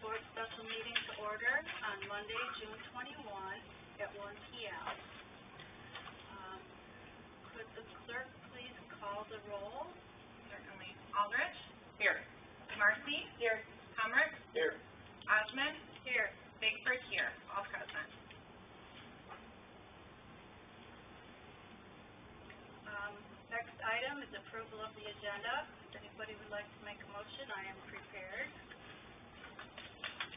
Board special meeting to order on Monday, June 21 at 1 p.m. Could the clerk please call the roll? Certainly. Aldrich? Here. Marcy? Here. Comrick? Here. Osmond? Here. Bigford? Here. All present. Next item is approval of the agenda. If anybody would like to make a motion, I am prepared.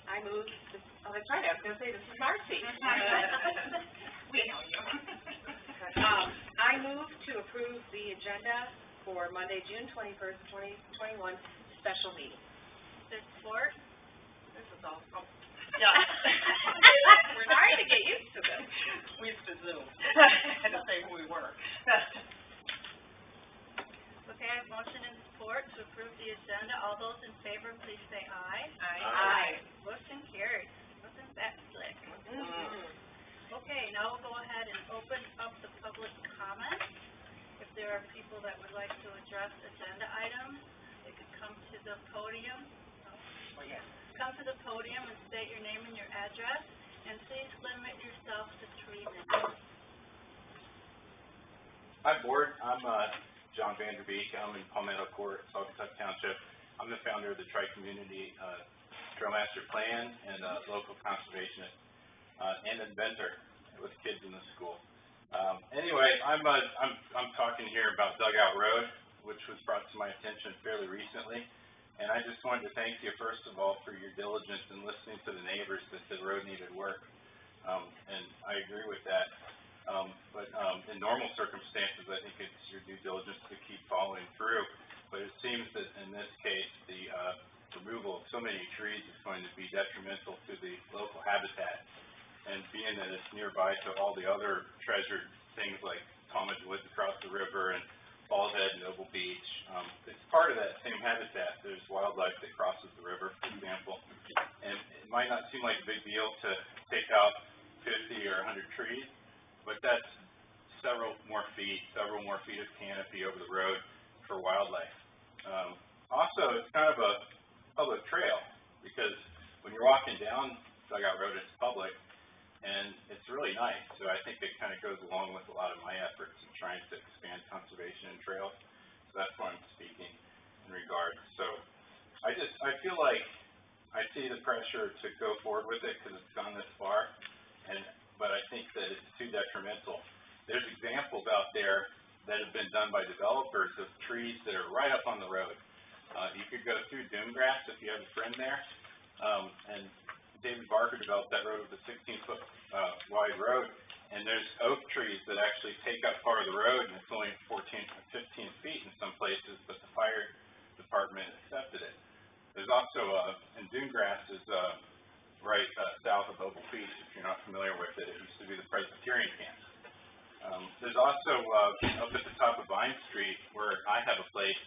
I move, that's right, I was going to say, this is Marcy. We know you. I move to approve the agenda for Monday, June 21st, 2021, special meeting. There's support. This is all, Yeah. we're trying to get used to this. We used to Zoom. Had to say who we were. Okay, I have motion and support to approve the agenda. All those in favor, please say aye. Aye. Motion carried. Wasn't that slick? Okay, now we'll go ahead and open up the public comment. If there are people that would like to address agenda items, they could come to the podium. Come to the podium and state your name and your address, and please limit yourself to 3 minutes. Hi, Board. I'm John Vanderbeek. I'm in Palmetto Court, Saugatuck Township. I'm the founder of the Tri-Community Trail Master Plan and local conservationist and inventor with kids in the school. Anyway, I'm talking here about Dugout Road, which was brought to my attention fairly recently. And I just wanted to thank you, first of all, for your diligence in listening to the neighbors that the road needed work. And I agree with that. But in normal circumstances, I think it's your due diligence to keep following through. But it seems that in this case, the removal of so many trees is going to be detrimental to the local habitat. And being that it's nearby to all the other treasured things like Talmadge Woods across the river and Falls Head, Noble Beach, it's part of that same habitat. There's wildlife that crosses the river, for example. And it might not seem like a big deal to take out 50 or 100 trees, but that's several more feet of canopy over the road for wildlife. Also, it's kind of a public trail because when you're walking down Dugout Road, it's public, and it's really nice. So I think it kind of goes along with a lot of my efforts in trying to expand conservation and trails. So that's why I'm speaking in regards. So I feel like I see the pressure to go forward with it because it's gone this far, but I think that it's too detrimental. There's examples out there that have been done by developers of trees that are right up on the road. You could go through dune grass if you have a friend there, and David Barker developed that road with a 16-foot wide road, and there's oak trees that actually take up part of the road, and it's only 14 or 15 feet in some places, but the fire department accepted it. There's also, and dune grass is right south of Oval Beach, if you're not familiar with it. It used to be the Presbyterian camp. There's also up at the top of Vine Street, where I have a place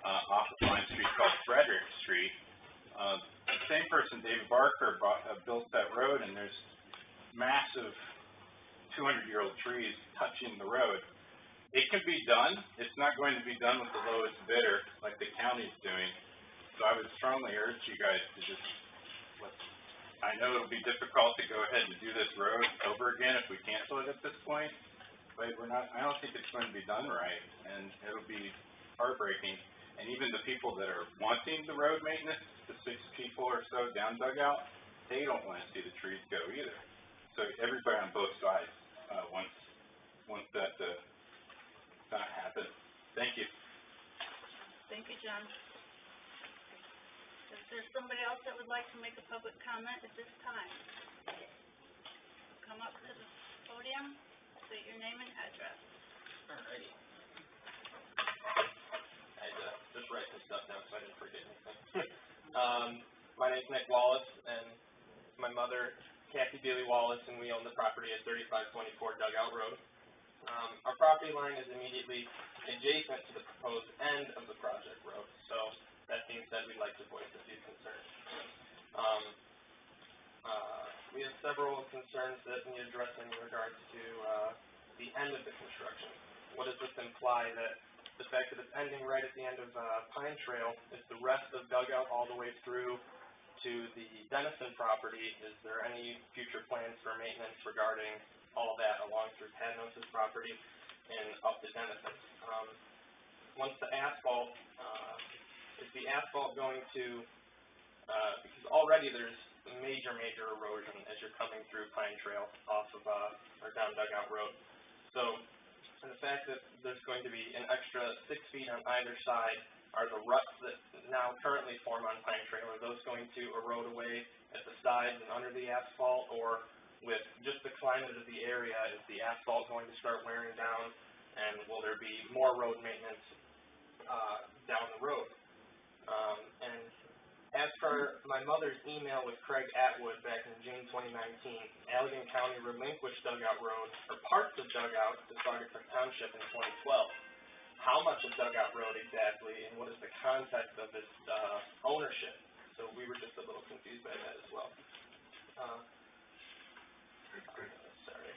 off of Vine Street called Frederick Street. The same person, David Barker, built that road, and there's massive 200-year-old trees touching the road. It can be done. It's not going to be done with the lowest bidder like the county's doing. So I would strongly urge you guys to just I know it'll be difficult to go ahead and do this road over again if we cancel it at this point, but I don't think it's going to be done right, and it'll be heartbreaking. And even the people that are wanting the road maintenance, the 6 people or so down Dugout, they don't want to see the trees go either. So everybody on both sides wants that to not happen. Thank you. Thank you, John. Is there somebody else that would like to make a public comment at this time? Come up to the podium, state your name and address. Alrighty. I had to just write some stuff down so I didn't forget anything. My name's Nick Wallace, and my mother, Kathy Bailey Wallace, and we own the property at 3524 Dugout Road. Our property line is immediately adjacent to the proposed end of the project road, so that being said, we'd like to voice a few concerns. We have several concerns that need addressing in regards to the end of the construction. What does this imply? That the fact that it's ending right at the end of Pine Trail is the rest of Dugout all the way through to the Dennison property, is there any future plans for maintenance regarding all that along through Padnos' property and up to Dennison? Once the asphalt, is the asphalt going to, because already there's major erosion as you're coming through Pine Trail off of, or down Dugout Road. So, and the fact that there's going to be an extra 6 feet on either side, are the ruts that now currently form on Pine Trail, are those going to erode away at the sides and under the asphalt, or with just the climate of the area, is the asphalt going to start wearing down, and will there be more road maintenance down the road? And as per my mother's email with Craig Atwood back in June 2019, Allegan County relinquished Dugout Road, or parts of Dugout, to Saugatuck Township in 2012. How much of Dugout Road exactly, and what is the context of this ownership? So we were just a little confused by that as well. Sorry.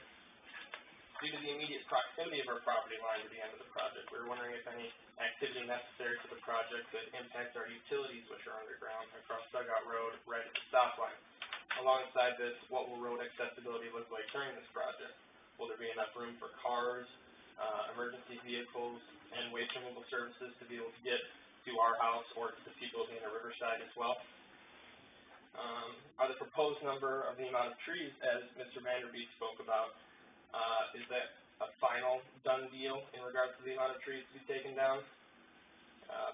Due to the immediate proximity of our property line to the end of the project, we were wondering if any activity necessary for the project could impact our utilities, which are underground, across Dugout Road right at the stop line. Alongside this, what will road accessibility look like during this project? Will there be enough room for cars, emergency vehicles, and waste removal services to be able to get to our house or to the people in the Riverside as well? Are the proposed number of the amount of trees, as Mr. Vanderbeek spoke about, is that a final done deal in regards to the amount of trees to be taken down?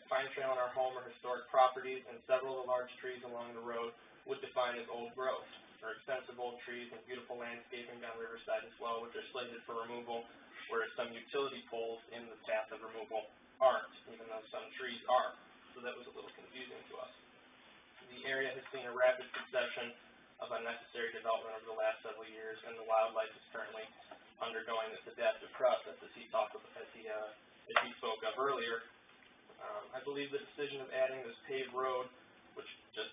Pine Trail and our home are historic properties, and several of the large trees along the road would define as old growth. There are extensive old trees and beautiful landscaping down Riverside as well, which are slated for removal, whereas some utility poles in the path of removal aren't, even though some trees are. So that was a little confusing to us. The area has seen a rapid succession of unnecessary development over the last several years, and the wildlife is currently undergoing this adaptive process, as he spoke of earlier. I believe the decision of adding this paved road, which just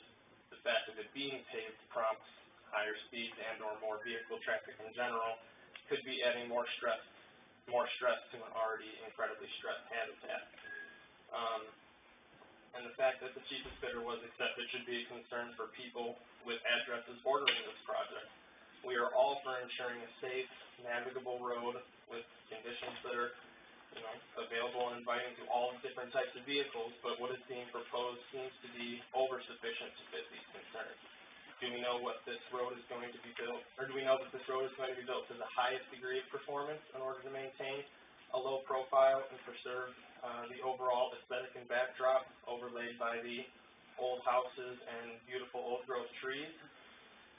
the fact of it being paved prompts higher speeds and/or more vehicle traffic in general, could be adding more stress to an already incredibly stressed habitat. And the fact that the cheapest bidder was accepted should be a concern for people with addresses bordering this project. We are all for ensuring a safe, navigable road with conditions that are, available and inviting to all different types of vehicles, but what is being proposed seems to be over-sufficient to fit these concerns. Do we know what this road is going to be built, or do we know that this road is going to be built to the highest degree of performance in order to maintain a low profile and preserve the overall aesthetic and backdrop overlaid by the old houses and beautiful old growth trees?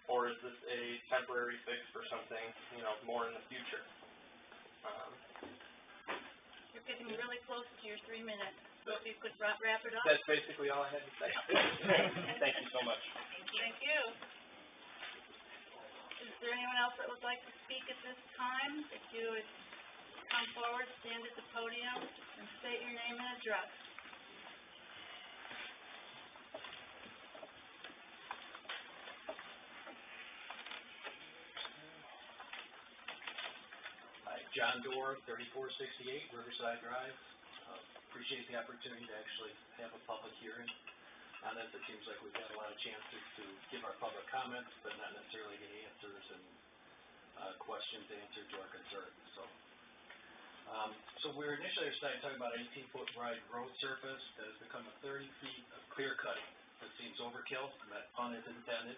Or is this a temporary fix for something, more in the future? You're getting really close to your 3 minutes, so if you could wrap it up. That's basically all I had to say. Thank you so much. Thank you. Is there anyone else that would like to speak at this time? If you would come forward, stand at the podium, and state your name and address. Hi, John Dorr, 3468 Riverside Drive. Appreciate the opportunity to actually have a public hearing on this. It seems like we've had a lot of chances to give our public comments, but not necessarily get answers and questions answered to our concerns. So we're initially talking about 18-foot wide road surface that has become 30 feet of clear cutting. That seems overkill, and that pun is intended.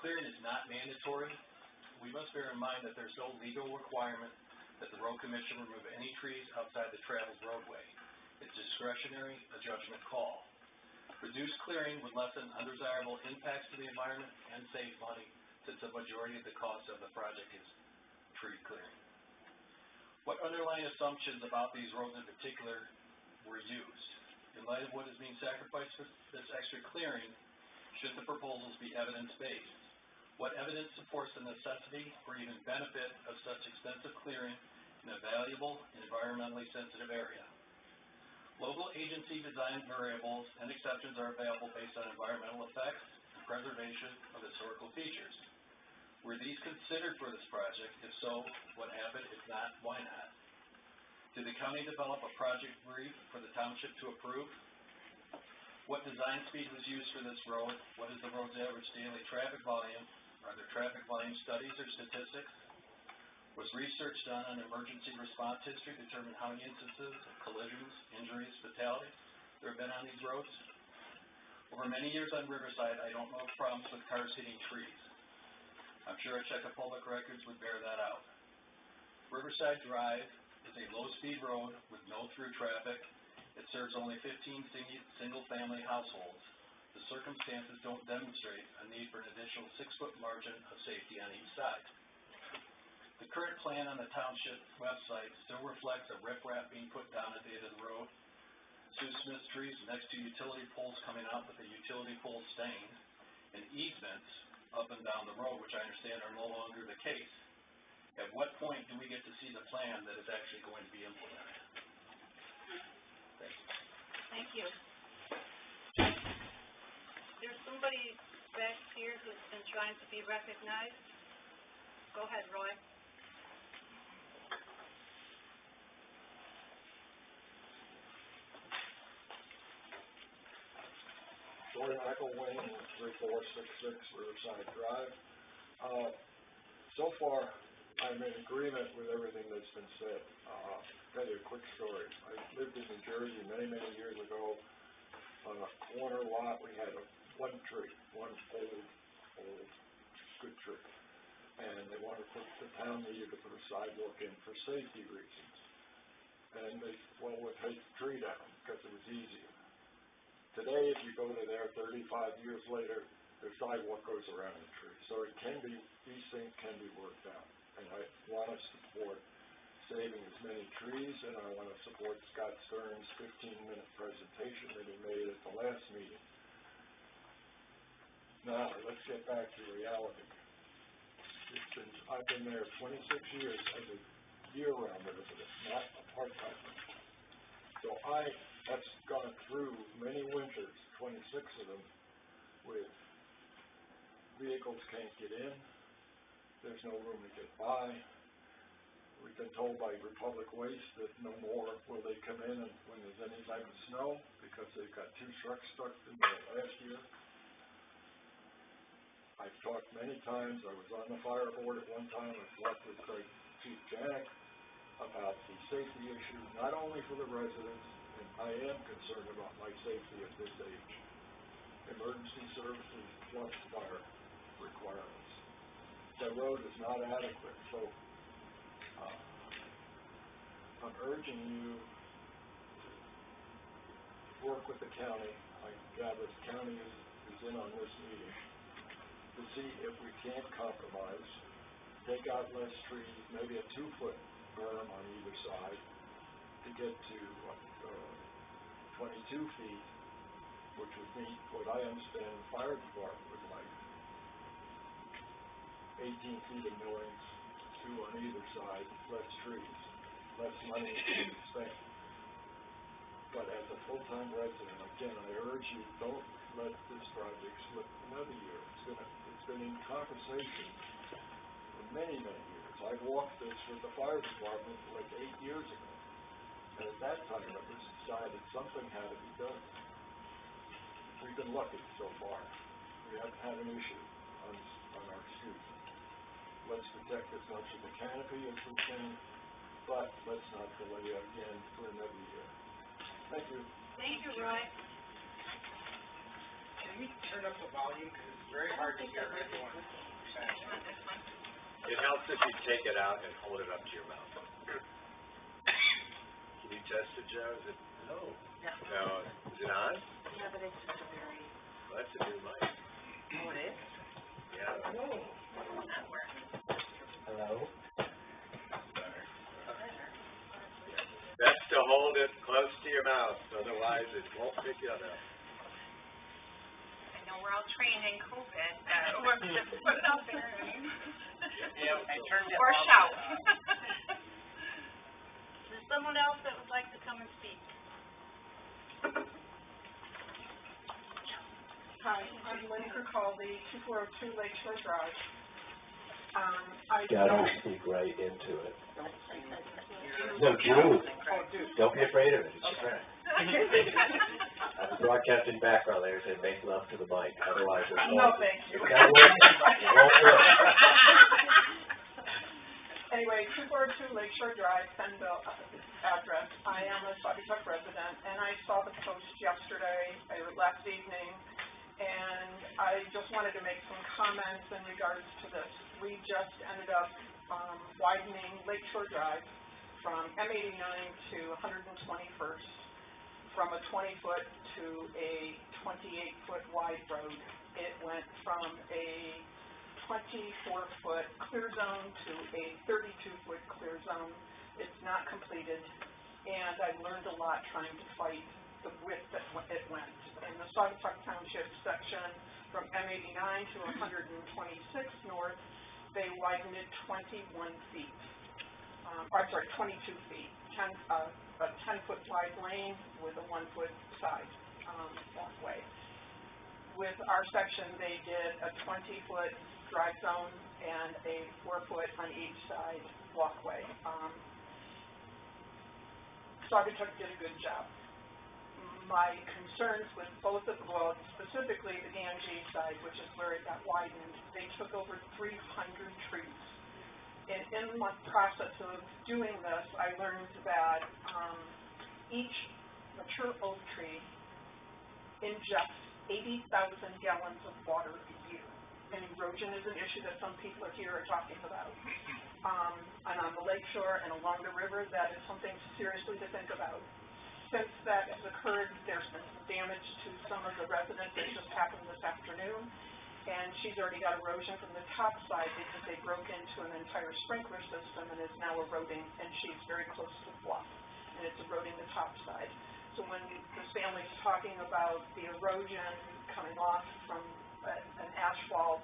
Clearing is not mandatory. We must bear in mind that there's no legal requirement that the road commission remove any trees outside the traveled roadway. It's discretionary, a judgment call. Reduced clearing would lessen undesirable impacts to the environment and save money, since the majority of the cost of the project is tree clearing. What underlying assumptions about these roads in particular were used? In light of what is being sacrificed for this extra clearing, should the proposals be evidence-based? What evidence supports the necessity or even benefit of such extensive clearing in a valuable and environmentally sensitive area? Local agency design variables and exceptions are available based on environmental effects and preservation of historical features. Were these considered for this project? If so, what happened? If not, why not? Did the county develop a project brief for the township to approve? What design speed was used for this road? What is the road's average daily traffic volume? Are there traffic volume studies or statistics? Was research done on emergency response history to determine how many instances of collisions, injuries, fatalities there have been on these roads? Over many years on Riverside, I don't know of problems with cars hitting trees. I'm sure a check of public records would bear that out. Riverside Drive is a low-speed road with no through traffic. It serves only 15 single-family households. The circumstances don't demonstrate a need for an additional 6-foot margin of safety on each side. The current plan on the township website still reflects a riprap being put down at the end of the road, Sue Smith trees next to utility poles coming out with the utility poles stained, and easements up and down the road, which I understand are no longer the case. At what point do we get to see the plan that is actually going to be implemented? Thank you. There's somebody back here who's been trying to be recognized. Go ahead, Roy. Roy Michael Wayne, 3466 Riverside Drive. So far, I'm in agreement with everything that's been said. Tell you a quick story. I lived in New Jersey many, many years ago. On a corner lot, we had one tree, one old, good tree. And they wanted to put, the town needed to put a sidewalk in for safety reasons. And they, well, we'll take the tree down because it was easier. Today, if you go to there 35 years later, the sidewalk goes around the tree. So it can be, these things can be worked out. And I want to support saving as many trees, and I want to support Scott Stern's 15-minute presentation that he made at the last meeting. Now, let's get back to reality. I've been there 26 years as a year-round resident, not a part-time resident. So I have gone through many winters, 26 of them, with vehicles can't get in, there's no room to get by. We've been told by Republic Waste that no more will they come in when there's any type of snow because they've got 2 trucks stuck in there last year. I've talked many times, I was on the fire board at one time, I've talked with Chief Janik about the safety issue, not only for the residents, and I am concerned about my safety at this age. Emergency services plus fire requirements. The road is not adequate, so I'm urging you to work with the county. I gather the county is in on this meeting to see if we can't compromise, take out less trees, maybe a 2-foot berm on either side to get to 22 feet, which would meet what I understand the fire department would like. 18 feet of millings, 2 on either side, less trees, less money to be spent. But as a full-time resident, again, I urge you, don't let this project slip another year. It's been in conversation for many, many years. I walked this with the fire department like 8 years ago. And at that time, it was decided something had to be done. We've been lucky so far. We haven't had an issue on our streets. Let's protect as much of the canopy as we can, but let's not delay again for another year. Thank you. Thank you, Roy. Can we turn up the volume, because it's very hard to hear everyone saying. It helps if you take it out and hold it up to your mouth. Can you test it, Joe? Is it, no. No. Is it on? Yeah, but it's just a very... Well, that's a new mic. Oh, it is? Yeah. Oh, that works. Hello? Best to hold it close to your mouth, otherwise it won't pick it up. I know we're all trained in COVID, we're just put it out there. Yeah, I turned it off. Or shout. Is there someone else that would like to come and speak? Hi, I'm Lynn Kirkcaldy, 2402 Lakeshore Drive. Gotta speak right into it. Don't say that. No, do. Oh, do. Don't be afraid of it, it's your friend. Okay. Broadcasting background there, say make love to the mic, otherwise it won't. No, thank you. It's gotta work, it won't work. Anyway, 242 Lakeshore Drive, Fenville, address. I am a Saugatuck resident, and I saw the post yesterday, or last evening, and I just wanted to make some comments in regards to this. We just ended up widening Lakeshore Drive from M89 to 121st, from a 20-foot to a 28-foot wide road. It went from a 24-foot clear zone to a 32-foot clear zone. It's not completed, and I learned a lot trying to fight the width that it went. In the Saugatuck Township section from M89 to 126 north, they widened it 21 feet. 22 feet. A 10-foot wide lane with a 1-foot side walkway. With our section, they did a 20-foot drive zone and a 4-foot on each side walkway. Saugatuck did a good job. My concerns with both of, well, specifically the Ganges side, which is where it got widened, they took over 300 trees. In my process of doing this, I learned that each mature oak tree ingests 80,000 gallons of water a year. And erosion is an issue that some people here are talking about. And on the lakeshore and along the river, that is something seriously to think about. Since that has occurred, there's been some damage to some of the residents. It just happened this afternoon. And she's already got erosion from the top side because they broke into an entire sprinkler system and is now eroding, and she's very close to the bluff, and it's eroding the top side. So when this family's talking about the erosion coming off from an asphalt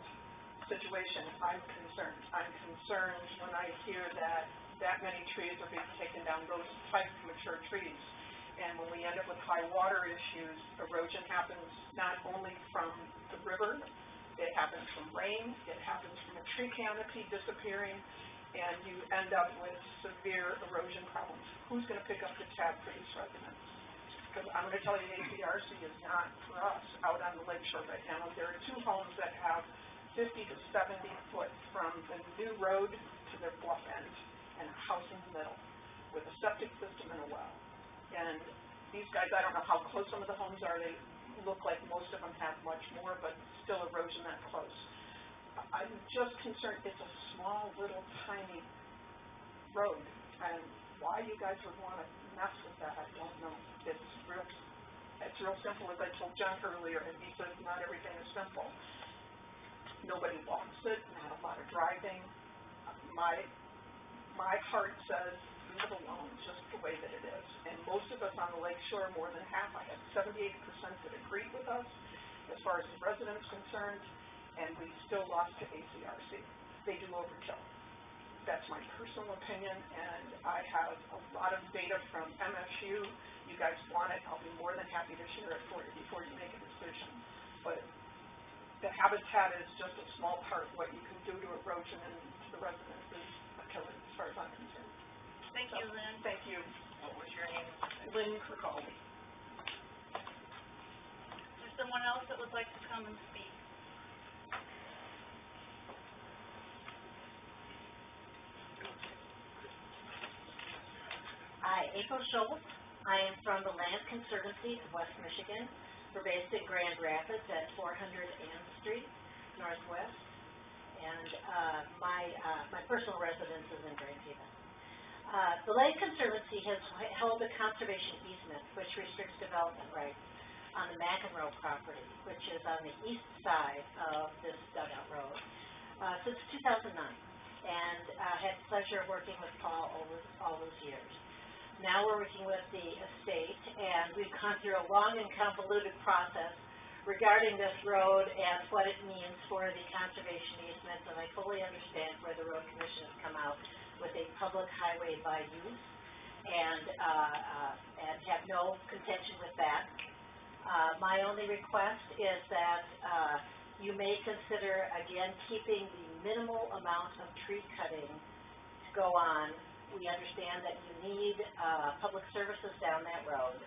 situation, I'm concerned. I'm concerned when I hear that many trees are being taken down, those types of mature trees. And when we end up with high water issues, erosion happens not only from the river, it happens from rain, it happens from a tree canopy disappearing, and you end up with severe erosion problems. Who's going to pick up the tab for these residents? Because I'm going to tell you, ACRC is not for us out on the lakeshore right now. There are 2 homes that have 50 to 70 foot from the new road to their bluff end, and a house in the middle with a septic system and a well. And these guys, I don't know how close some of the homes are. They look like most of them have much more, but still erosion that close. I'm just concerned it's a small, little, tiny road, and why you guys would want to mess with that, I don't know. It's real simple, as I told John earlier, and he says not everything is simple. Nobody walks it, not a lot of driving. My heart says leave it alone, just the way that it is. And most of us on the lakeshore, more than half, I had 78% that agreed with us as far as the residents concerned, and we still lost to ACRC. They do overkill. That's my personal opinion, and I have a lot of data from MSU. You guys want it, I'll be more than happy to share it for you before you make a decision. But the habitat is just a small part. What you can do to erosion and to the residents is a killer as far as I'm concerned. Thank you, Lynn. Thank you. What was your name? Lynn Kirkcaldy. Is there someone else that would like to come and speak? Hi, April Schultz. I am from the Land Conservancy of West Michigan. We're based in Grand Rapids at 400 Ann Street, Northwest. And my personal residence is in Grand Haven. The Land Conservancy has held a conservation easement which restricts development rights on the McEnroe property, which is on the east side of this dugout road, since 2009. And had the pleasure of working with Paul all those years. Now we're working with the estate, and we've gone through a long and convoluted process regarding this road and what it means for the conservation easements, and I fully understand where the Road Commission has come out with a public highway by use, and have no contention with that. My only request is that you may consider, again, keeping the minimal amount of tree cutting to go on. We understand that you need public services down that road,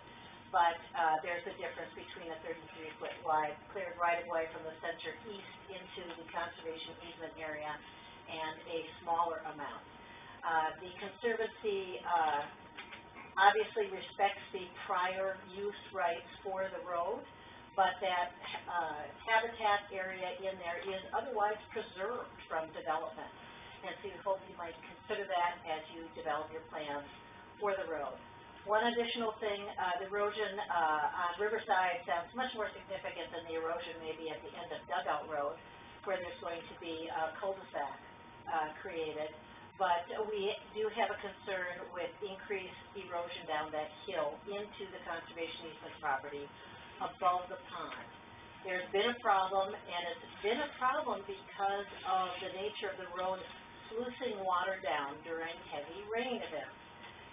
but, there's a difference between a 33-foot wide cleared right-of-way from the center east into the conservation easement area and a smaller amount. The Conservancy, obviously respects the prior use rights for the road, but that, habitat area in there is otherwise preserved from development. And so we hope you might consider that as you develop your plans for the road. One additional thing, the erosion, on Riverside sounds much more significant than the erosion maybe at the end of Dugout Road, where there's going to be a cul-de-sac, created. But we do have a concern with increased erosion down that hill into the conservation easement property above the pond. There's been a problem, and it's been a problem because of the nature of the road sluicing water down during heavy rain events.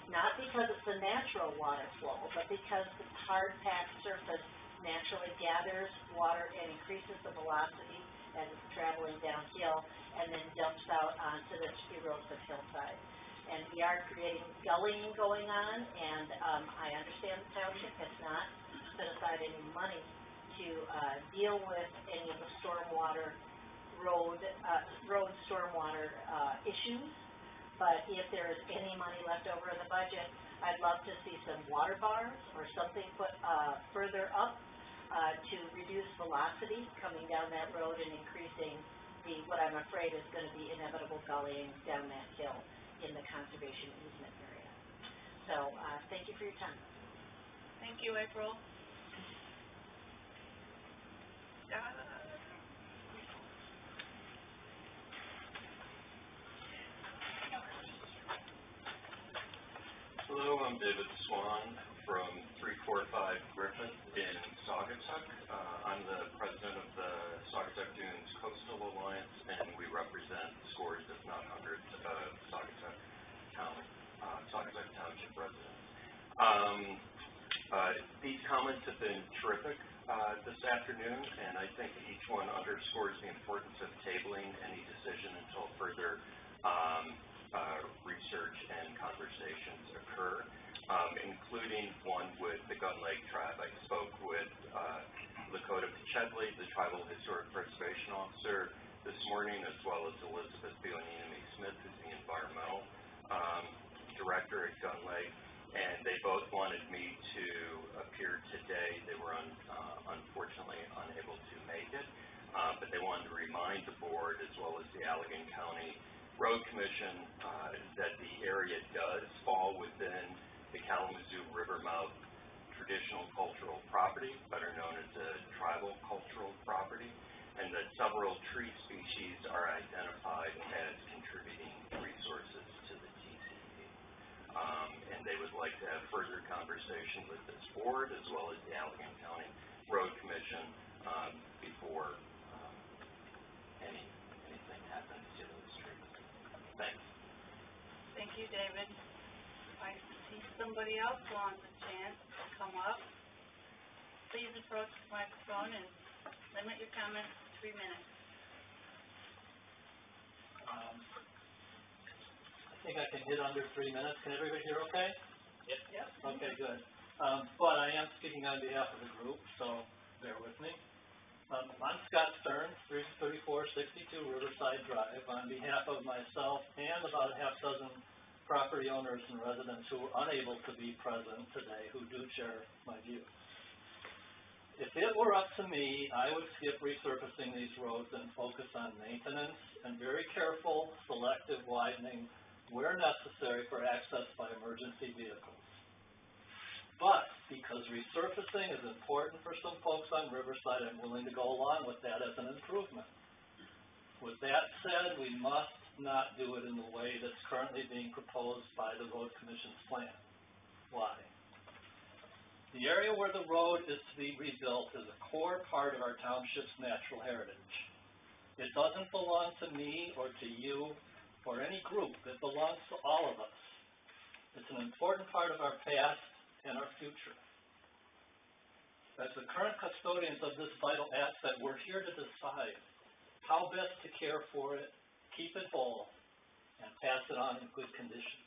Not because it's a natural water flow, but because the hard packed surface naturally gathers water and increases the velocity as it's traveling downhill and then dumps out onto the erosive hillside. And we are creating gullying going on, and I understand the township has not set aside any money to deal with any of the stormwater road stormwater issues. But if there is any money left over in the budget, I'd love to see some water bars or something put further up to reduce velocity coming down that road and increasing the, what I'm afraid is going to be inevitable gullying down that hill in the conservation easement area. So, thank you for your time. Thank you, April. Hello, I'm David Swan from 345 Griffith in Saugatuck. I'm the president of the Saugatuck Dunes Coastal Alliance, and we represent scores, if not hundreds, of Saugatuck Township residents. These comments have been terrific this afternoon, and I think each one underscores the importance of tabling any decision until further research and conversations occur, including one with the Gun Lake Tribe. I spoke with Lakota Pichedley, the Tribal Historic Preservation Officer, this morning, as well as Elizabeth Bionini-Smith, who's the Environmental Director at Gun Lake, and they both wanted me to appear today. They were unfortunately unable to make it, but they wanted to remind the board, as well as the Allegan County Road Commission, that the area does fall within the Kalamazoo River mouth traditional cultural property, better known as a tribal cultural property, and that several tree species are identified as contributing resources to the TCP. And they would like to have further conversation with this board, as well as the Allegan County Road Commission, before anything happens to those trees. Thanks. Thank you, David. If I see somebody else wants a chance to come up, please approach the microphone and limit your comments to 3 minutes. I think I can hit under 3 minutes. Can everybody hear okay? Yep. Okay, good. But I am speaking on behalf of the group, so bear with me. I'm Scott Stern, 3462 Riverside Drive, on behalf of myself and about a half dozen property owners and residents who were unable to be present today, who do share my views. If it were up to me, I would skip resurfacing these roads and focus on maintenance and very careful, selective widening where necessary for access by emergency vehicles. But because resurfacing is important for some folks on Riverside, I'm willing to go along with that as an improvement. With that said, we must not do it in the way that's currently being proposed by the Road Commission's plan. Why? The area where the road is to be rebuilt is a core part of our township's natural heritage. It doesn't belong to me or to you or any group. It belongs to all of us. It's an important part of our past and our future. As the current custodians of this vital asset, we're here to decide how best to care for it, keep it whole, and pass it on in good condition.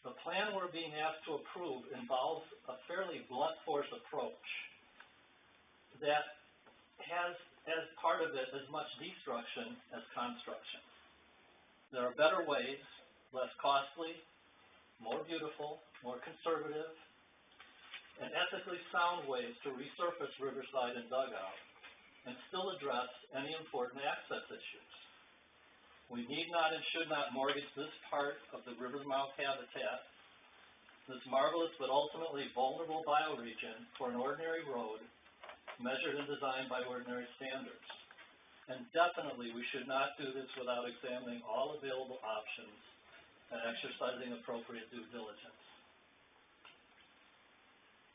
The plan we're being asked to approve involves a fairly blunt force approach that has as part of it as much destruction as construction. There are better ways, less costly, more beautiful, more conservative, and ethically sound ways to resurface riverside and dugout and still address any important access issues. We need not and should not mortgage this part of the river's mouth habitat, this marvelous but ultimately vulnerable bioregion, for an ordinary road measured and designed by ordinary standards. And definitely we should not do this without examining all available options and exercising appropriate due diligence.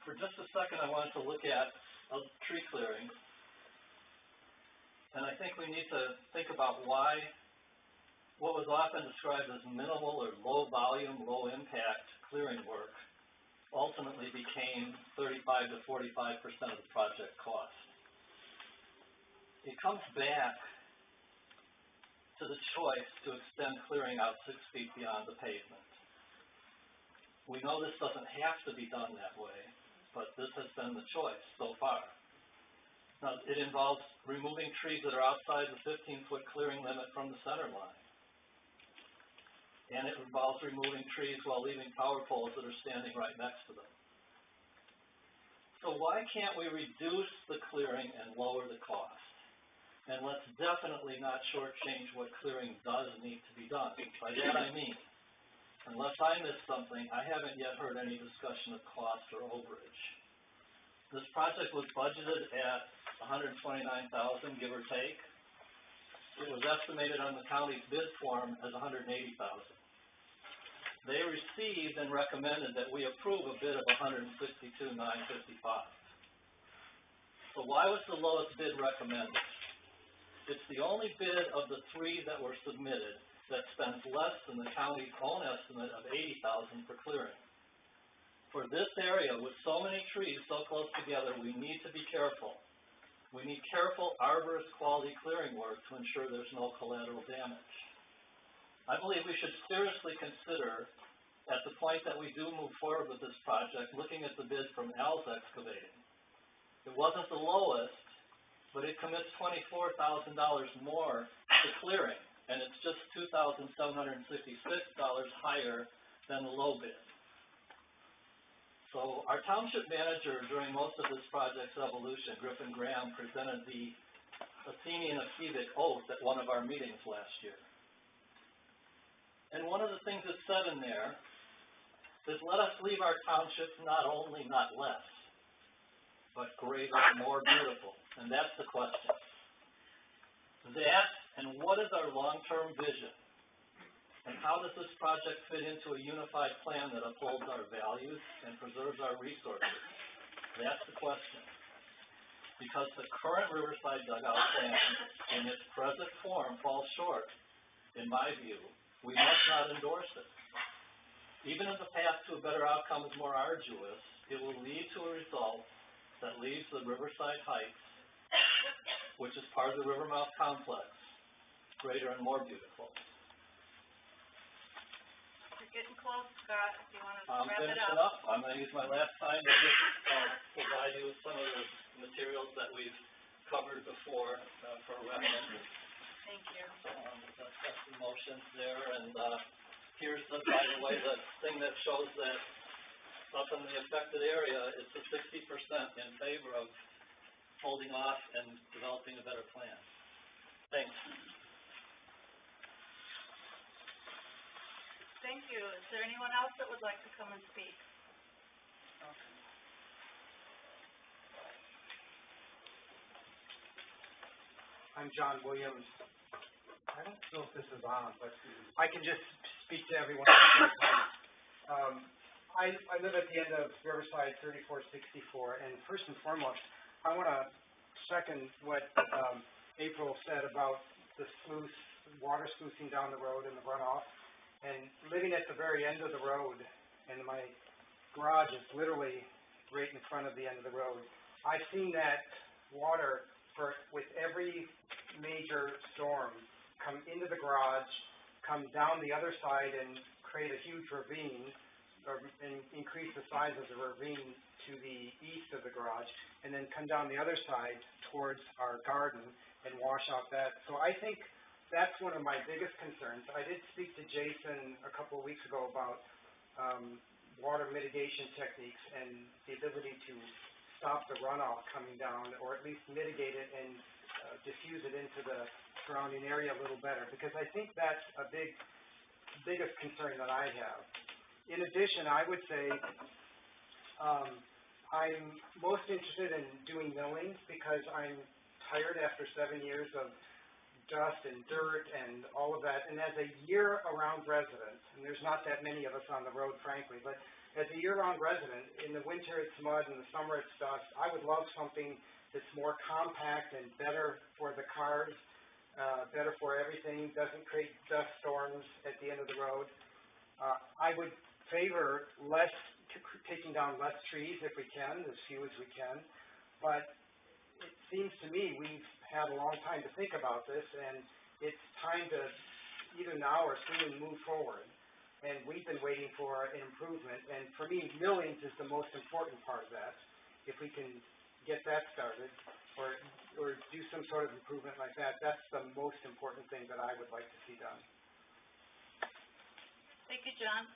For just a second, I wanted to look at a tree clearing. And I think we need to think about why what was often described as minimal or low volume, low impact clearing work ultimately became 35 to 45% of the project cost. It comes back to the choice to extend clearing out 6 feet beyond the pavement. We know this doesn't have to be done that way, but this has been the choice so far. Now, it involves removing trees that are outside the 15-foot clearing limit from the center line. And it involves removing trees while leaving power poles that are standing right next to them. So why can't we reduce the clearing and lower the cost? And let's definitely not shortchange what clearing does need to be done. By that I mean, unless I missed something, I haven't yet heard any discussion of cost or overage. This project was budgeted at $129,000, give or take. It was estimated on the county's bid form as $180,000. They received and recommended that we approve a bid of $162,955. So why was the lowest bid recommended? It's the only bid of the 3 that were submitted that spends less than the county's own estimate of $80,000 for clearing. For this area with so many trees so close together, we need to be careful. We need careful arborist quality clearing work to ensure there's no collateral damage. I believe we should seriously consider, at the point that we do move forward with this project, looking at the bid from Al's Excavating. It wasn't the lowest, but it commits $24,000 more to clearing, and it's just $2,766 higher than the low bid. So our township manager, during most of this project's evolution, Griffin Graham, presented the Athenian Acetic oath at one of our meetings last year. And one of the things that's said in there is, let us leave our townships not only not less, but greater, more beautiful. And that's the question. That, and what is our long-term vision? And how does this project fit into a unified plan that upholds our values and preserves our resources? That's the question. Because the current Riverside Dugout Plan, in its present form, falls short, in my view. We must not endorse it. Even if the path to a better outcome is more arduous, it will lead to a result that leaves the Riverside Heights, which is part of the Rivermouth complex, greater and more beautiful. You're getting close, Scott, if you want to I'm wrap it finishing up. up. I'm going to use my last time to just provide you with some of the materials that we've covered before for reference. Thank you. That's the motions there, and here's the, by the way, the thing that shows that up in the affected area, it's a 60% in favor of holding off and developing a better plan. Thanks. Thank you. Is there anyone else that would like to come and speak? I'm John Williams. I don't know if this is on, but I can just speak to everyone at the same time. I live at the end of Riverside 3464, and first and foremost, I want to second what April said about the sluice, water sluicing down the road and the runoff. And living at the very end of the road, and my garage is literally right in front of the end of the road, I've seen that water with every major storm come into the garage, come down the other side and create a huge ravine, increase the size of the ravine to the east of the garage, and then come down the other side towards our garden and wash out that. So I think that's one of my biggest concerns. I did speak to Jason a couple of weeks ago about water mitigation techniques and the ability to stop the runoff coming down, or at least mitigate it and diffuse it into the surrounding area a little better, because I think that's a biggest concern that I have. In addition, I would say I'm most interested in doing millings because I'm tired after 7 years of dust and dirt and all of that. And as a year-round resident, and there's not that many of us on the road, frankly, but as a year-round resident, in the winter it's mud, in the summer it's dust. I would love something that's more compact and better for the cars, better for everything, doesn't create dust storms at the end of the road. I would favor taking down less trees if we can, as few as we can, but it seems to me we've had a long time to think about this, and it's time to either now or soon move forward. And we've been waiting for an improvement, and for me, millings is the most important part of that. If we can get that started, or do some sort of improvement like that, that's the most important thing that I would like to see done. Thank you, John.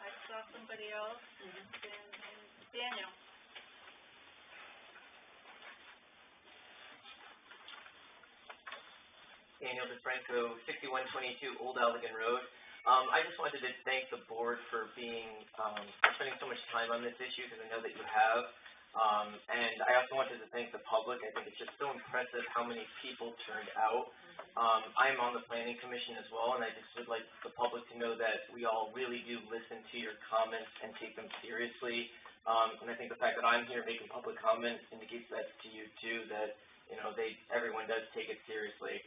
I saw somebody else, and Daniel. Daniel DeFranco, 6122 Old Allegan Road. I just wanted to thank the board for spending so much time on this issue, because I know that you have. And I also wanted to thank the public. I think it's just so impressive how many people turned out. I'm on the planning commission as well, and I just would like the public to know that we all really do listen to your comments and take them seriously. And I think the fact that I'm here making public comments indicates that to you too, that everyone does take it seriously.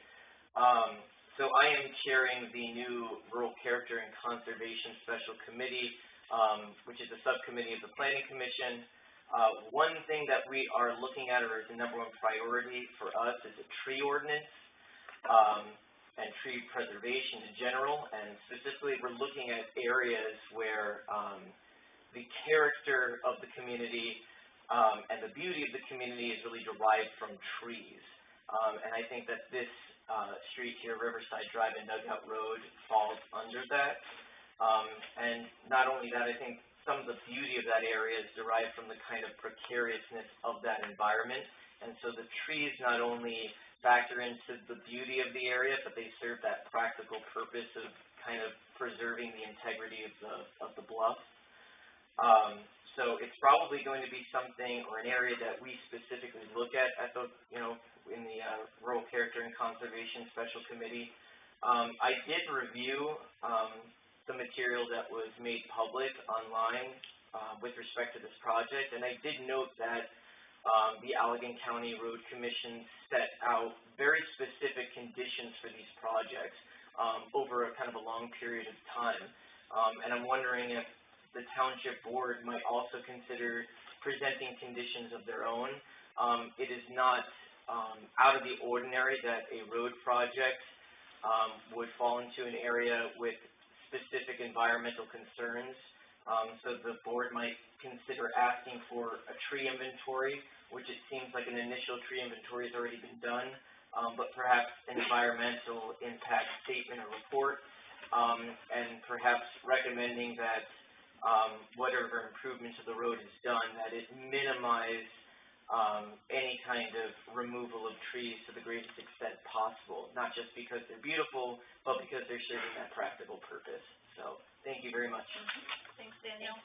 So I am chairing the new Rural Character and Conservation Special Committee, which is a subcommittee of the Planning Commission. One thing that we are looking at, or is the #1 priority for us, is a tree ordinance and tree preservation in general, and specifically we're looking at areas where the character of the community and the beauty of the community is really derived from trees. And I think that this street here, Riverside Drive and Dugout Road, falls under that. And not only that, I think some of the beauty of that area is derived from the kind of precariousness of that environment. And so the trees not only factor into the beauty of the area, but they serve that practical purpose of kind of preserving the integrity of the bluff. So it's probably going to be something, or an area that we specifically look at the, in the Rural Character and Conservation Special Committee. I did review the material that was made public online with respect to this project, and I did note that the Allegan County Road Commission set out very specific conditions for these projects over a kind of a long period of time. And I'm wondering if the Township Board might also consider presenting conditions of their own. It is not out of the ordinary that a road project would fall into an area with specific environmental concerns. So the board might consider asking for a tree inventory, which it seems like an initial tree inventory has already been done, but perhaps an environmental impact statement or report, and perhaps recommending that whatever improvement to the road is done, that it minimize any kind of removal of trees to the greatest extent possible, not just because they're beautiful, but because they're serving that practical purpose. So, thank you very much. Thanks, Daniel.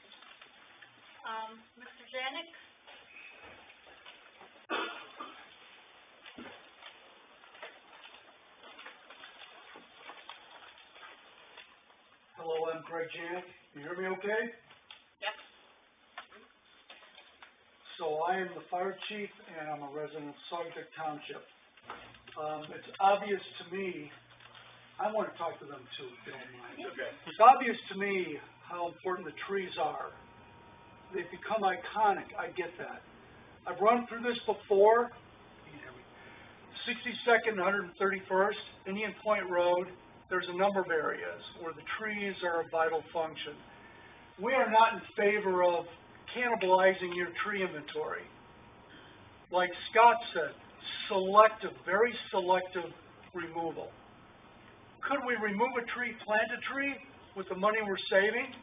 Mr. Janik? Hello, I'm Greg Janik. You hear me okay? Yep. So I am the fire chief, and I'm a resident of Saugatuck Township. It's obvious to me, I want to talk to them too, if you don't mind. Okay. It's obvious to me how important the trees are. They've become iconic, I get that. I've run through this before, 62nd, 131st, Indian Point Road. There's a number of areas where the trees are a vital function. we are not in favor of cannibalizing your tree inventory. Like Scott said, selective, very selective removal. Could we remove a tree, plant a tree with the money we're saving?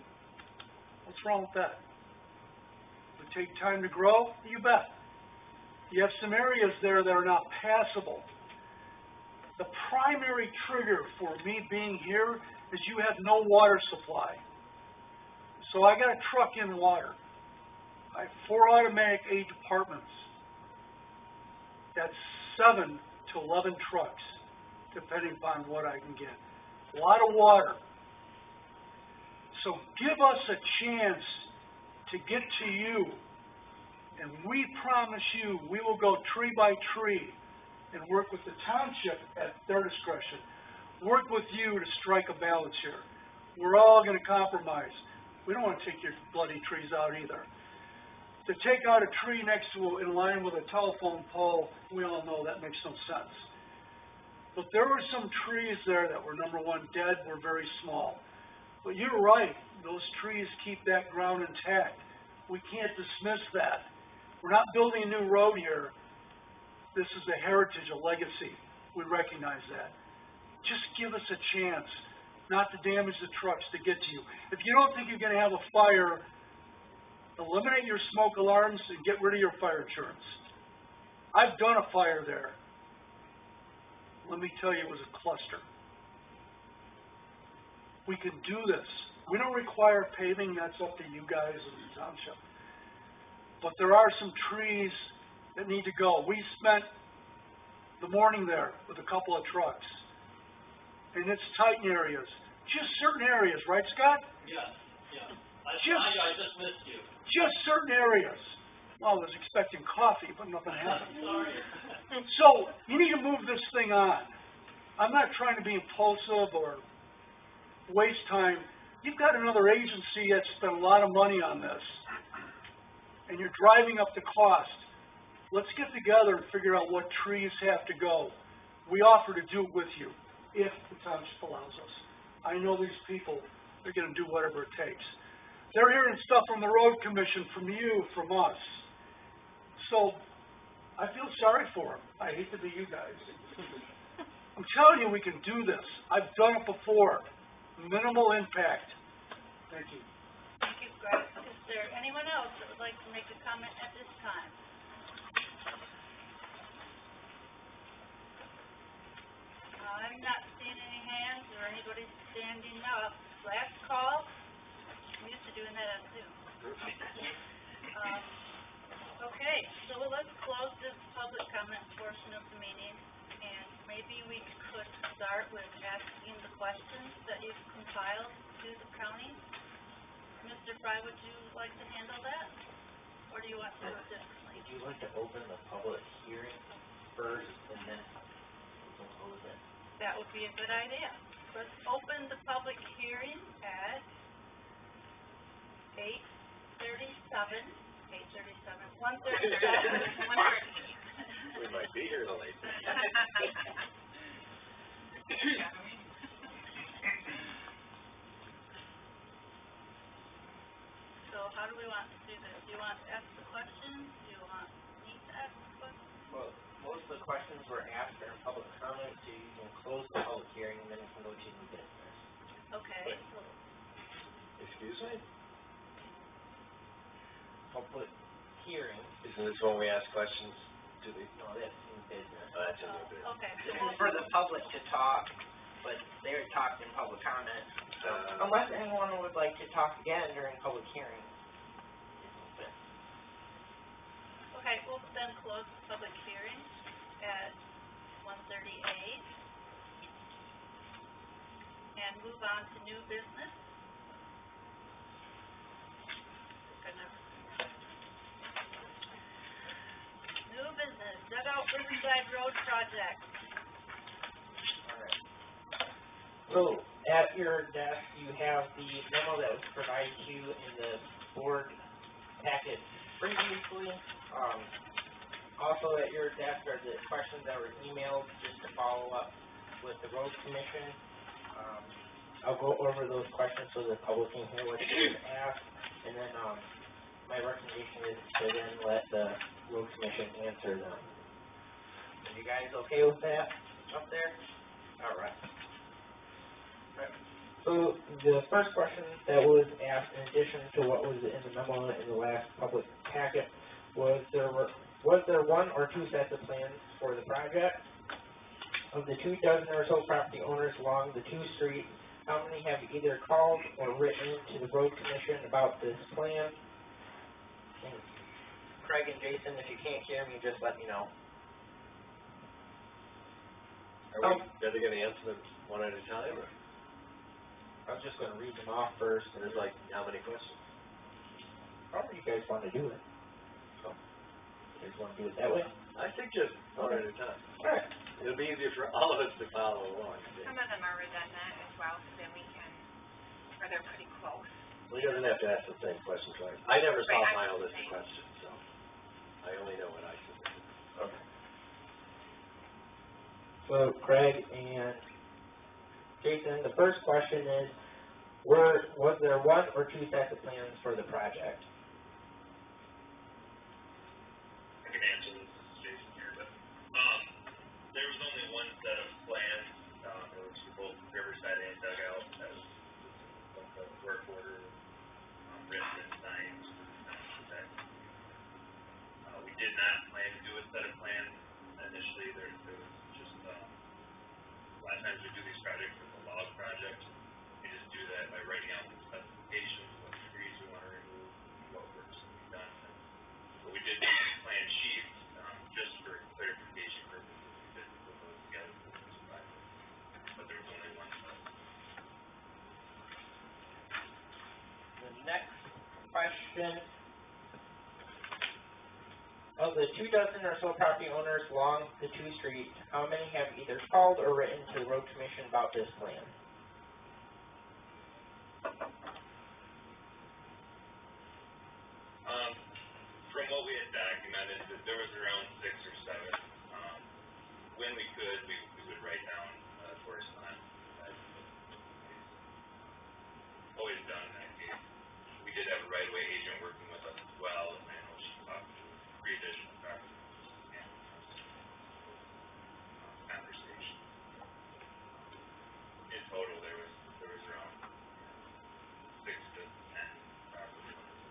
What's wrong with that? Would it take time to grow? You bet. You have some areas there that are not passable. The primary trigger for me being here is you have no water supply. So I got to truck in water. I have 4 automatic age apartments. That's 7 to 11 trucks, depending upon what I can get. A lot of water. So give us a chance to get to you, and we promise you we will go tree by tree and work with the township at their discretion. Work with you to strike a balance here. We're all going to compromise. We don't want to take your bloody trees out either. To take out a tree next to, in line with a telephone pole, we all know that makes no sense. But there were some trees there that were, number one, dead, were very small. But you're right, those trees keep that ground intact. We can't dismiss that. We're not building a new road here. This is a heritage, a legacy. We recognize that. Just give us a chance not to damage the trucks to get to you. If you don't think you're going to have a fire, eliminate your smoke alarms and get rid of your fire insurance. I've done a fire there. Let me tell you, it was a cluster. We can do this. We don't require paving. That's up to you guys in the township. But there are some trees that need to go. We spent the morning there with a couple of trucks. And it's tight in areas. Just certain areas, right, Scott? Yeah, yeah. I just missed you. Just certain areas. Well, I was expecting coffee, but nothing happened. Sorry. So, you need to move this thing on. I'm not trying to be impulsive or waste time. You've got another agency that spent a lot of money on this. And you're driving up the cost. Let's get together and figure out what trees have to go. We offer to do it with you, if the township allows us. I know these people, they're going to do whatever it takes. They're hearing stuff from the road commission, from you, from us. So, I feel sorry for them. I hate to be you guys. I'm telling you we can do this. I've done it before. Minimal impact. Thank you. Thank you, Greg. Is there anyone else that would like to make a comment at this time? I'm not seeing any hands or anybody standing up. Last call. I'm used to doing that on Zoom. Okay, so let's close this public comment portion of the meeting, and maybe we could start with asking the questions that you've compiled to the county. Mr. Fry, would you like to handle that, or do you want to do it differently? Would you like to open the public hearing first, and then we can close it? That would be a good idea. Let's open the public hearing at 1:37. We might be here till 8. So how do we want to do this? Do you want to ask the questions? Do you want me to ask the questions? Well, most of the questions were asked during public comment, so you can close the public hearing, and then we can go to new business. Okay. So Excuse me? Public hearing, Isn't this when we ask questions to the, no, that's new business. that's a new bit. okay. This is for the public to talk, but they were talked in public comment. So unless anyone would like to talk again during public hearing, it's open. Okay, we'll then close the public hearing at 1:38 and move on to new business. New business, dugout Riverside Road project. Alright. So, at your desk, you have the memo that was provided to you in the board packet previously. Also at your desk are the questions that were emailed just to follow up with the road commission. I'll go over those questions so the public can hear what was asked, and then, my recommendation is to then let the road commission answer them. Are you guys okay with that up there? Alright. So, the first question that was asked, in addition to what was in the memo in the last public packet, was there one or two sets of plans for the project? Of the 24 or so property owners along the two streets, how many have either called or written to the road commission about this plan? And Craig and Jason, if you can't hear me, just let me know. Are they gonna answer them one at a time, or? I was just gonna read them off first. There's like, how many questions? However you guys wanna do it. So, you guys wanna do it that way? I think just one at a time. Alright. It'll be easier for all of us to follow along. Some of them are redundant as well, so then we can, or they're pretty close. We don't have to ask the same questions twice. I never saw my list of questions, so I only know what I submitted. Okay. So, Craig and Jason, the first question is, was there one or two sets of plans for the project? I can answer this, this is Jason here, but, there was only one set of plans, it was for both Riverside and Dugout, that was the work order, written and signed, we did not plan to do a set of plans initially, there was just, a lot of times we do these projects with a log project, we just do that by writing out the specifications, what trees we want to remove, what works to be done. But we did plan sheets, just for clarification purposes, we did put those together for this project, but there was only one set. The next question, of the 24 or so property owners along the two streets, how many have either called or written to the road commission about this plan? From what we had documented, that there was around 6 or 7. When we could, we would write down correspondence. Always done in that case. We did have a right-of-way agent working with us as well, and I know she talked to 3 additional property owners and conversation. In total, there was around 6 to 10 property owners.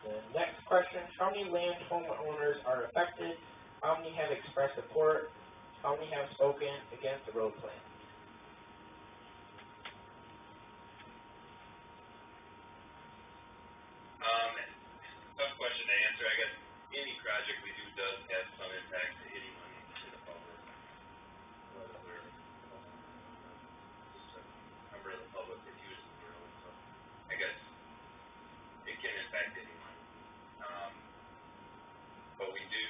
The next question, how many land homeowners are affected? How many have expressed support? How many have spoken against the road plan? Tough question to answer. I guess any project we do does have some impact to anyone in the public, whether they're just a member of the public that uses the road. So I guess it can impact anyone. But we do,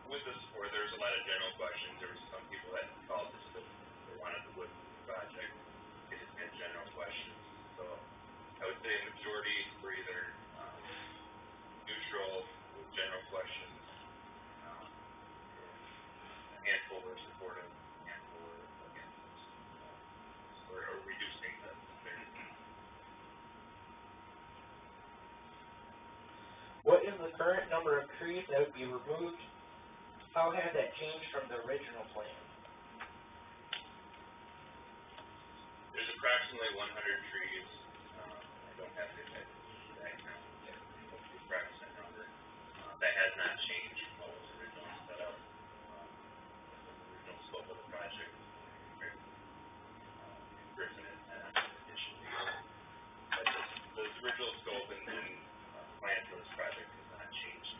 with the support, there's a lot of general questions. There were some people that called just that they wanted to look at the project. They just had general questions. So I would say a majority were either neutral with general questions, a handful were supportive, a handful were against, or reducing the severity. What is the current number of trees that would be removed? How has that changed from the original plan? There's approximately 100 trees. I don't have the exact count yet, but the approximate number. That has not changed from what was originally set up. The original scope of the project, Griffin and addition to but the original scope and plan for this project has not changed.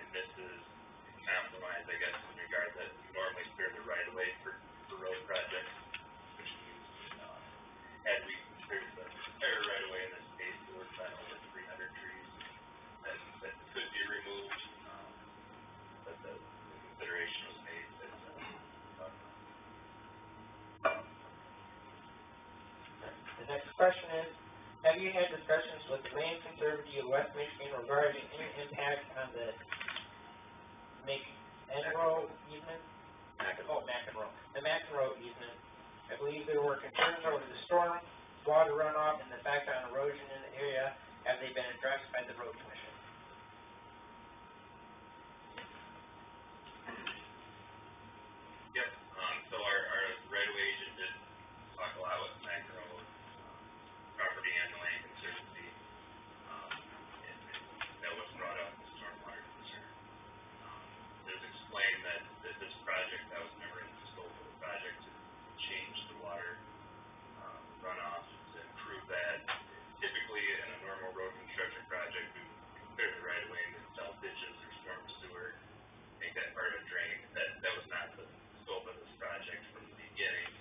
And this is compromise, I guess, in regard that we normally clear the right of way for road projects, which means had we cleared the entire right of way in this case, we would have over 300 trees that could be removed, but the consideration was made that The next question is, have you had discussions with the Land Conservancy of West Michigan regarding any impact on the McEnroe easement? McEnroe. The McEnroe easement. I believe there were concerns over the storm, water runoff, and the effect on erosion in the area. Have they been addressed by the road commission? Yep, so our right-of-way agent did talk a lot with macro, property and the land conservancy, and that was brought up, the stormwater concern. It was explained that this project, that was never in the scope of the project to change the water, runoff, to improve that. Typically, in a normal road construction project, we clear the right-of-way and install ditches or storm sewer, make that part of a drain. That was not the scope of this project from the beginning,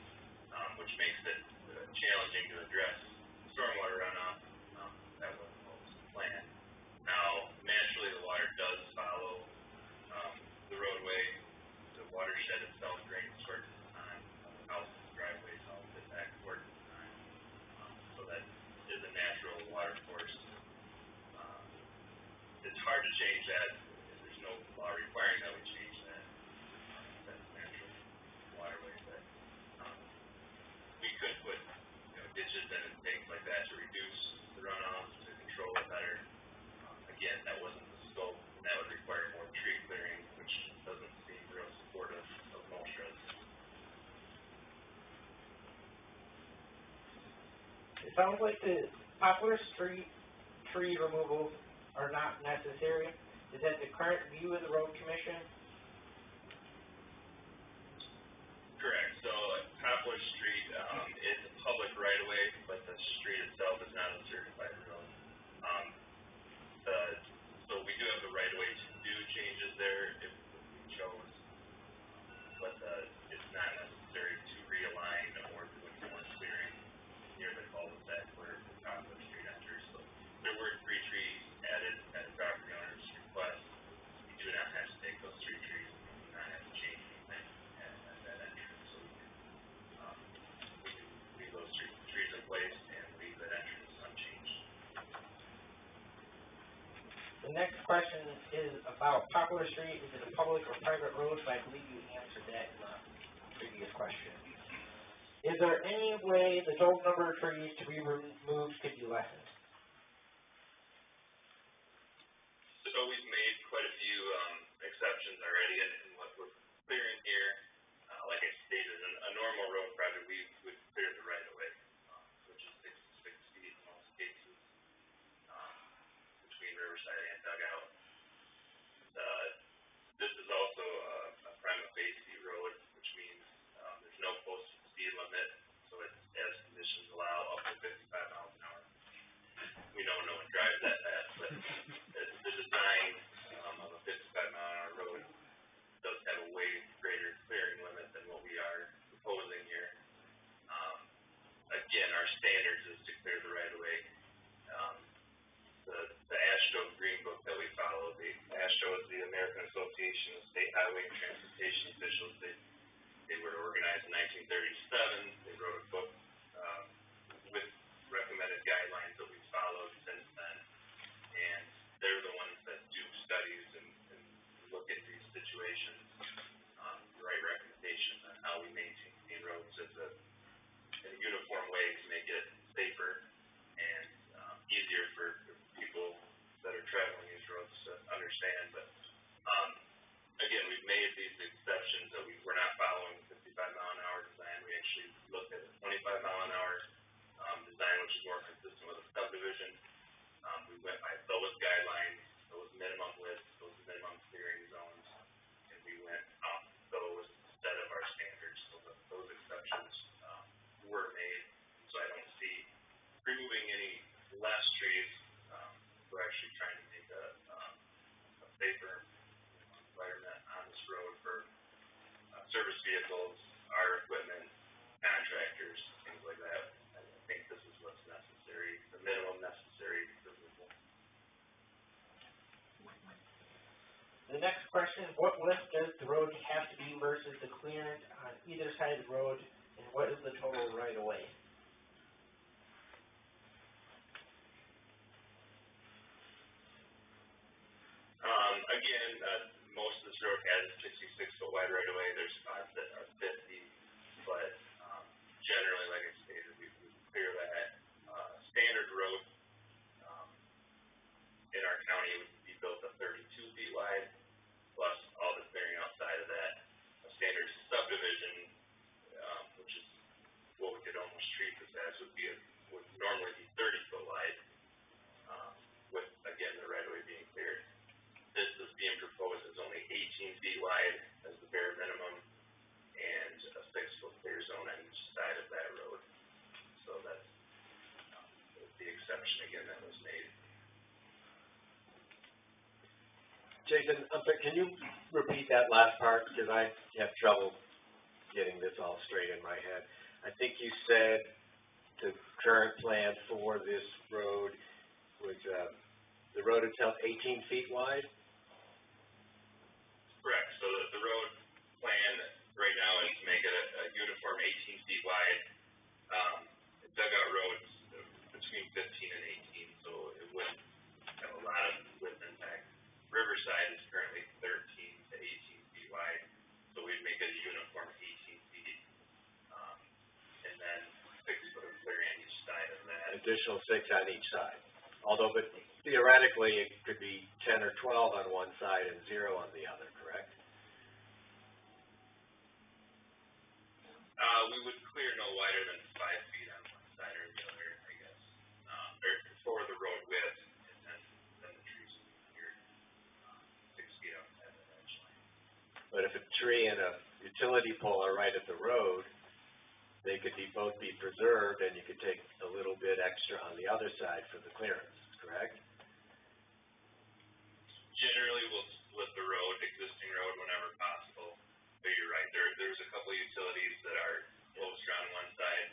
which makes it challenging to address stormwater runoff. That wasn't what was planned. Now, naturally, the water does follow the roadway. The watershed itself drains towards the time. Houses, driveways, all fit back towards the time. So that is a natural water course. It's hard to change that. There's no law requiring that we change that. That's natural waterway, but we could put, ditches in and things like that to reduce the runoff, to control it better. Again, that wasn't the scope, and that would require more tree clearing, which doesn't seem real supportive of mulch residents. It sounds like the Poplar Street tree removals are not necessary. Is that the current view of the road commission? Correct. So Poplar Street is a public right-of-way, but the street itself is not a certified road. So we do have the right-of-way to do changes there if we chose, but it's not necessary to realign or do any more clearing near the cul-de-sac where the Poplar Street enters. So there were 3 trees added at the property owner's request. We do not have to take those 3 trees. We do not have to change anything at that entrance. So we can leave those trees in place and leave that entrance unchanged. The next question is about Poplar Street. Is it a public or private road? But I believe you answered that in the previous question. Is there any way the total number of trees to be removed could be lessened? So we've made quite a few exceptions already in what we're clearing here. Like I stated, in a normal road project, we would clear the right-of-way, which is 6 feet in most cases, between Riverside and Dugout. This is also a prima facie road, which means there's no posted speed limit, so it's as conditions allow up to 55 miles an hour. We know no one drives that fast, but the design of a 55-mile-an-hour road does have a way greater clearing limit than what we are proposing here. Again, our standards is to clear the right-of-way. The AASHTO Green Book that we follow, the AASHTO is the American Association of State Highway and Transportation Officials. They were organized in 1937. They wrote a book with recommended guidelines that we've followed since then. And they're the ones that do studies and look at these situations, write recommendations on how we maintain roads as a uniform way to make it safer and easier for people that are traveling these roads to understand. But again, we've made these exceptions that we're not following the 55-mile-an-hour design. We actually looked at a 25-mile-an-hour design, which is more consistent with a subdivision. We went by those guidelines, those minimum widths, those minimum clearing zones, and we went off those instead of our standards. So those exceptions were made. So I don't see removing any less trees. We're actually trying to make a safer environment on this road for service vehicles, our equipment, contractors, things like that. I think this is what's necessary, the minimum necessary removal. The next question, what width does the road have to be versus the clearance on either side of the road, and what is the total right-of-way? Again, most of this road exception again that was made. Jason, can you repeat that last part, because I have trouble getting this all straight in my head. I think you said the current plan for this road was, the road itself 18 feet wide? Correct, so the road plan right now is to make it a uniform 18 feet wide. Dugout roads between 15 and 18, so it wouldn't have a lot of width impact. Riverside is currently 13 to 18 feet wide, so we'd make it a uniform 18 feet, and then 6 foot of clearing on each side of that. Additional 6 on each side. Although, but theoretically, it could be 10 or 12 on one side and 0 on the other, correct? We would clear no wider than 5 feet on one side or the other, I guess, or for the road width, and then the trees would be cleared, 6 feet outside the edge line. But if a tree and a utility pole are right at the road, they could both be preserved, and you could take a little bit extra on the other side for the clearance, correct? Generally, we'll split the road, existing road, whenever possible. But you're right, there's a couple utilities that are closer on one side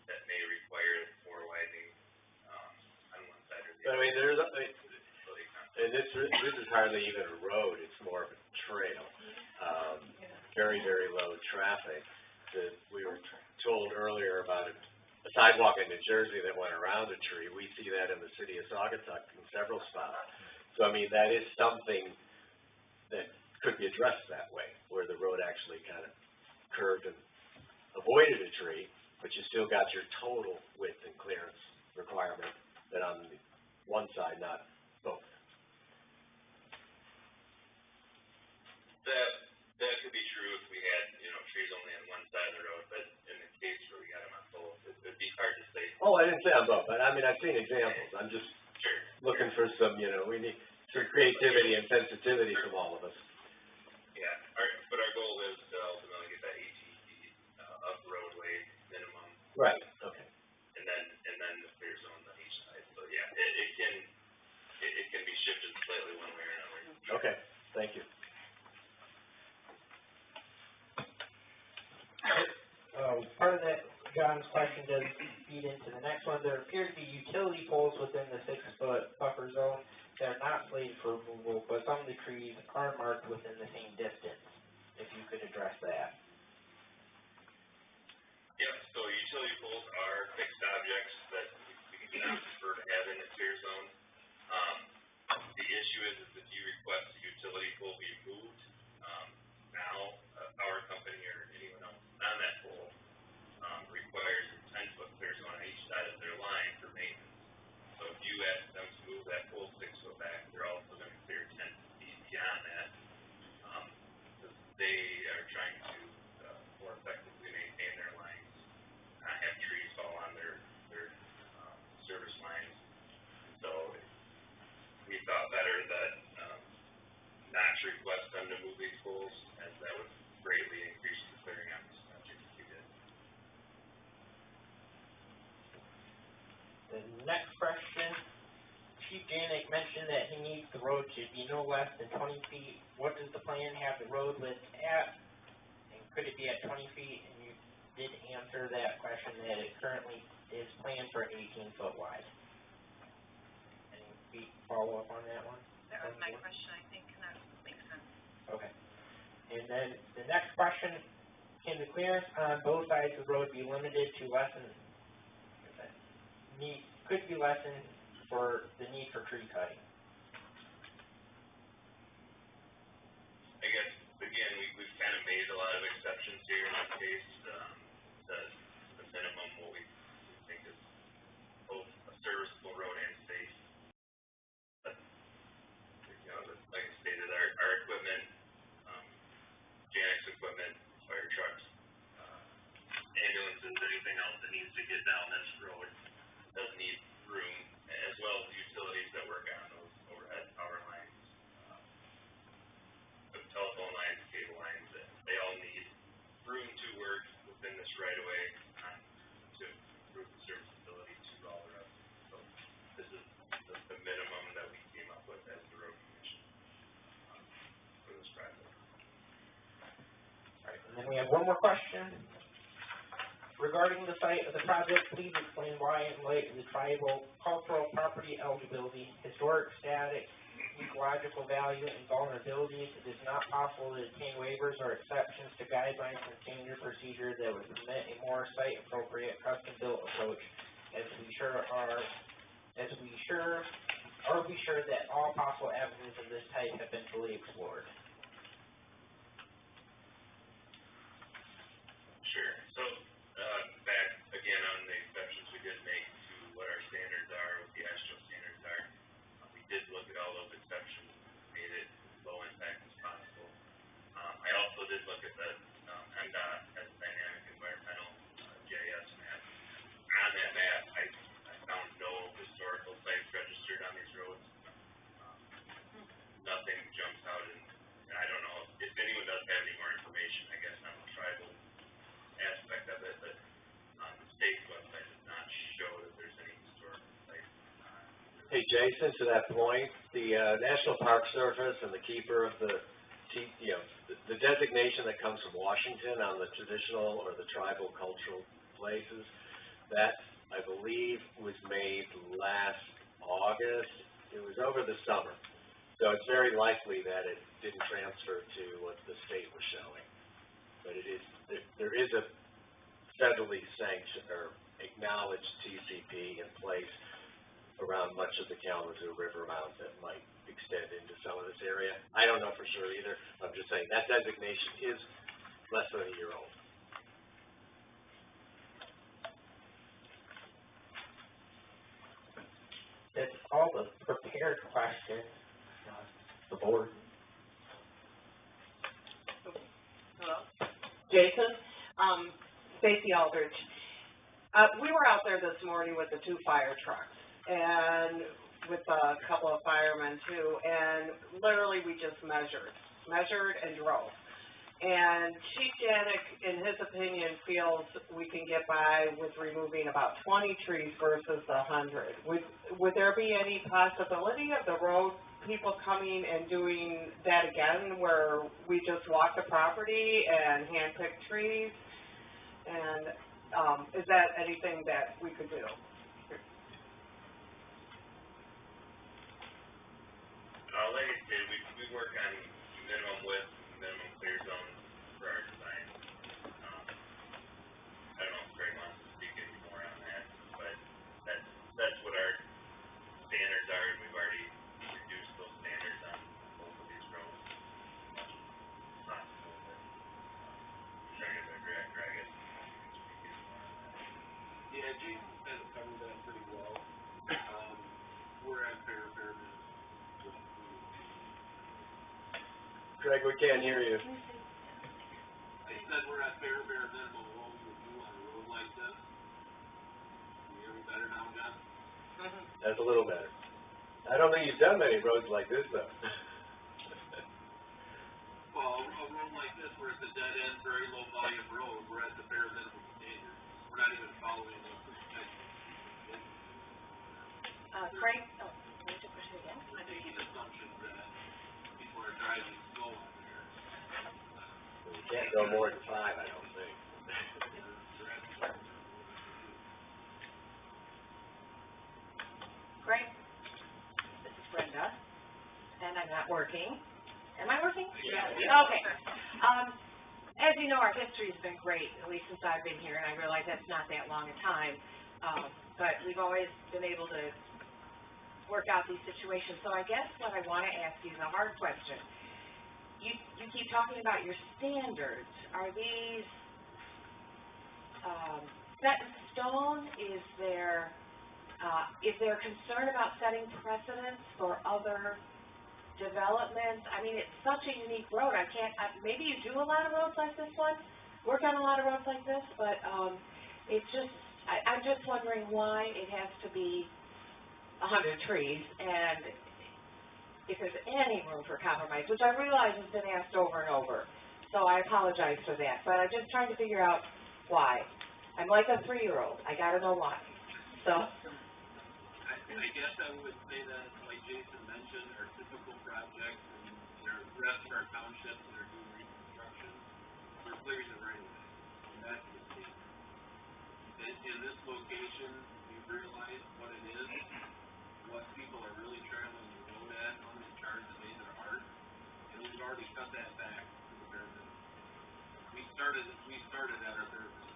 that may require more widening, on one side or the other. But I mean, and this is hardly even a road, it's more of a trail. Very, very low traffic. We were told earlier about a sidewalk in New Jersey that went around a tree. We see that in the city of Saugatuck in several spots. So, I mean, that is something that could be addressed that way, where the road actually kind of curved and avoided a tree, but you still got your total width and clearance requirement that on the one side, not both. That could be true if we had, trees only on one side of the road, but in the case where we got them on both, it'd be hard to say. Oh, I didn't say on both, but I mean, I've seen examples. I'm just looking for some, we need some creativity and sensitivity from all of us. Yeah, but our goal is to ultimately get that 18 feet of roadway minimum. Right, okay. And then the clear zones on each side. So yeah, it can be shifted slightly one way or another. Okay, thank you. Part of that, John's question does feed into the next one. There appear to be utility poles within the 6-foot buffer zone that are not slated for removal, but some of the trees are marked within the same distance. If you could address that. Yep, so utility poles are fixed objects that we do not prefer to have in the clear zone. The issue is if you request a utility pole be moved, now our company or anyone else on that pole requires a 10-foot clear zone on each side of their line for maintenance. So if you ask them to move that pole 6 foot back, they're also going to clear 10 feet beyond that. Because they are trying to more effectively maintain their lines, not have trees fall on their service lines. So we thought better that not to request them to move these poles, as that would greatly increase the clearing on this project if we did. The next question, Chief Janik mentioned that he needs the road to be no less than 20 feet. What does the plan have the road width at? And could it be at 20 feet? And you did answer that question that it currently is planned for 18-foot wide. Any follow up on that one? That was my question, I think, and that makes sense. Okay. And then the next question, can the clearance on both sides of the road be limited to could be lessened for the need for tree cutting? I guess, again, we've kind of made a lot of exceptions here in this case. The minimum what we think is both a serviceable road and safe. But, like I stated, our equipment, Janix equipment, fire trucks, ambulances, anything else that needs to get down this road does need room, as well as utilities that work on those overhead power lines, the telephone lines, cable lines, they all need room to work have one more question. Regarding the site of the project, please explain why in light of the tribal cultural property eligibility, historic static, ecological value, and vulnerabilities, it is not possible to obtain waivers or exceptions to guidelines and standard procedures that would permit a more site-appropriate, custom-built approach, are we sure that all possible avenues of this type have been fully explored? Sure. So, back again on the exceptions we did make to what our standards are, what the AASHTO standards are. We did look at all those exceptions, made it low impact as possible. I also did look at the MDOT as a dynamic environmental GIS map. On that map, I found no historical sites registered on these roads. Nothing jumps out, and I don't know if anyone does have any more information, I guess, on the tribal aspect of it, but the state's website does not show that there's any historical sites. Hey, Jason, to that point, the National Park Service and the keeper of the designation that comes from Washington on the traditional or the tribal cultural places, that, I believe, was made last August. It was over the summer. So it's very likely that it didn't transfer to what the state was showing. But there is a federally sanctioned or acknowledged TCP in place around much of the Kalamazoo River mouth that might extend into some of this area. I don't know for sure either. I'm just saying that designation is less than a year old. That's all the prepared questions. The board. Hello? Jason, Stacy Aldridge. We were out there this morning with the 2 fire trucks and with a couple of firemen too, and literally we just measured and drove. And Chief Janik, in his opinion, feels we can get by with removing about 20 trees versus the 100. Would there be any possibility of the road people coming and doing that again, where we just walk the property and handpick trees? And is that anything that we could do? Like I said, we work on minimum width, minimum clear zones for our design. I don't know if Greg wants to speak any more on that, but that's what our standards are, and we've already reduced those standards on both of these roads. It's possible that, sure, I director, I guess, speak any more on that. Yeah, Jason kind of covered that pretty well. We're at fair minimum. Greg, we can't hear you. I said we're at bare minimum of what we would do on a road like this. Can you hear me better now, John? That's a little better. I don't think you've done many roads like this, though. Well, a road like this, where it's a dead end, very low volume road, we're at the bare minimum standard. We're not even following what the protection. Frank, would you push it again? I'm making assumptions that people are driving slow on there. You can't go more than 5, I don't think. Frank, this is Brenda, and I'm not working. Am I working? Yeah. Okay. As you know, our history's been great, at least since I've been here, and I realize that's not that long a time. But we've always been able to work out these situations. So I guess what I want to ask you is a hard question. You keep talking about your standards. Are these set in stone? Is there concern about setting precedents for other developments? I mean, it's such a unique road. Maybe you do a lot of roads like this one, work on a lot of roads like this, but it's just, I'm just wondering why it has to be 100 trees, and if there's any room for compromise, which I realize has been asked over and over. So I apologize for that, but I'm just trying to figure out why. I'm like a 3-year-old. I gotta know why. So. I guess I would say that, like Jason mentioned, our typical projects and the rest of our townships that are doing reconstruction, we we're clearing the right of way, and that's the state. In this location, we realize what it is, what people are really traveling the road at, how many cars a day there are, and we've already cut that back to the bare minimum. We started at our bare minimum,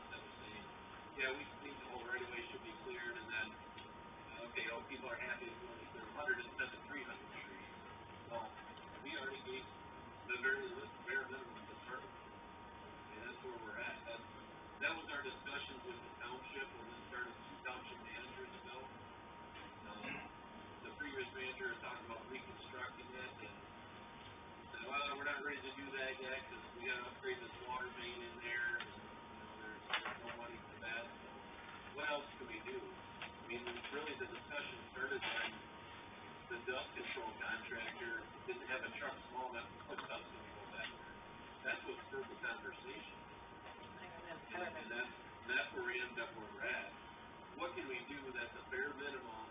instead of saying, yeah, we think the whole right of way should be cleared, and then, okay, people are happy if we only clear 100 instead of 300 trees. Well, we already gave the bare minimum to start with. And that's where we're at. That was our discussions with the township when this started 2 township managers ago. The previous manager was talking about reconstructing it, and said, well, we're not ready to do that yet because we got to upgrade this water main in there, and there's no money for that. So what else can we do? I mean, really the discussion started when the dust control contractor didn't have a truck small enough to put dust control back there. That's what spurred the conversation. And that's where we end up where we're at. What can we do that's a bare minimum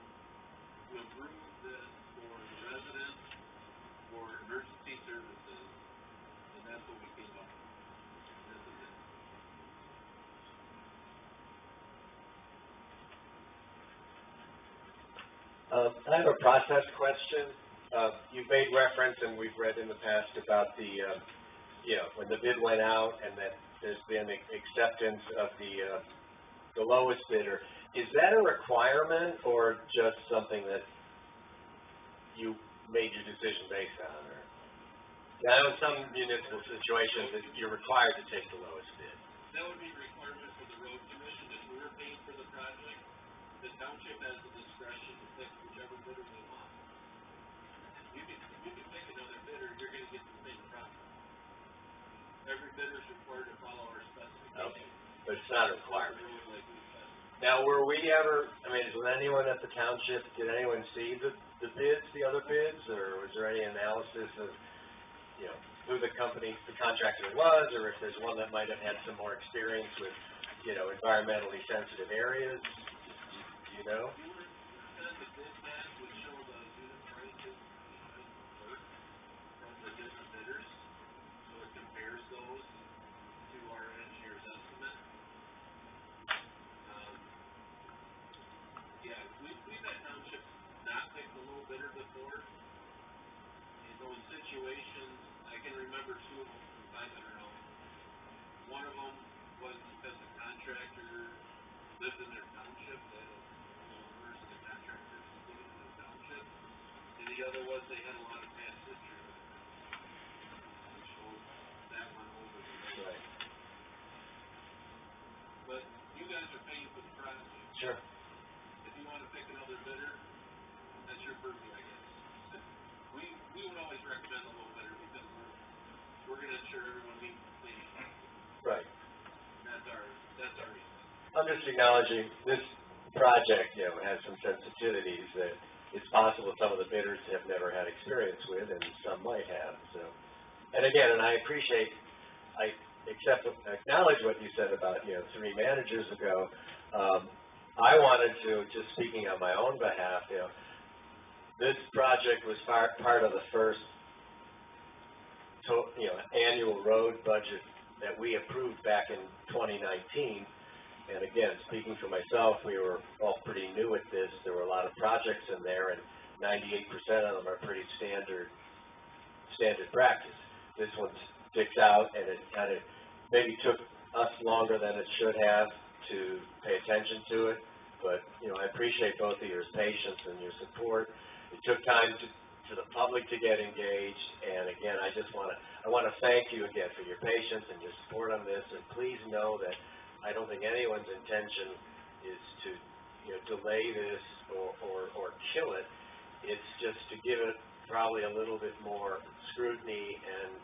to improve this for the residents, for emergency services, and that's what we came up with. This is it. I have a process question. You've made reference, and we've read in the past about the, when the bid went out and that there's been acceptance of the lowest bidder. Is that a requirement or just something that you made your decision based on? Or, I know in some municipal situations that you're required to take the lowest bid. That would be a requirement for the road commission. If we were paying for the project, the township has the discretion to pick whichever bidder they want. You can pick another bidder, you're going to get the same project. Every bidder is required to follow our specifications. Okay, but it's not a requirement. Now, were we ever, was anyone at the township, did anyone see the bids, the other bids, or was there any analysis of, who the contractor was, or if there's one that might have had some more experience with, environmentally sensitive areas? Do you know? The bid map would show the unit prices behind the work from the different bidders, so it compares those to our engineer's estimate. We've had townships not pick the low bidder before. In those situations, I can remember 2 of them from time and around. One of them was because the contractor lived in their township, they had owners of the contractors living in their township, and the other was they had a lot of past history with it, which owed that one over the other. Right. But you guys are paying for the project. Sure. If you want to pick another bidder, that's your purview, I guess. We would always recommend the low bidder because we're going to ensure everyone meets the same. Right. That's our reason. I'm just acknowledging this project, has some sensitivities that it's possible some of the bidders have never had experience with, and some might have. So, and again, I acknowledge what you said about 3 managers ago. I wanted to, just speaking on my own behalf, this project was part of the first annual road budget that we approved back in 2019. And again, speaking for myself, we were all pretty new at this. There were a lot of projects in there, and 98% of them are pretty standard practice. This one sticks out, and it kind of maybe took us longer than it should have to pay attention to it. But, I appreciate both of your patience and your support. It took time for the public to get engaged, and again, I want to thank you again for your patience and your support on this, and please know that I don't think anyone's intention is to, delay this or kill it. It's just to give it probably a little bit more scrutiny and,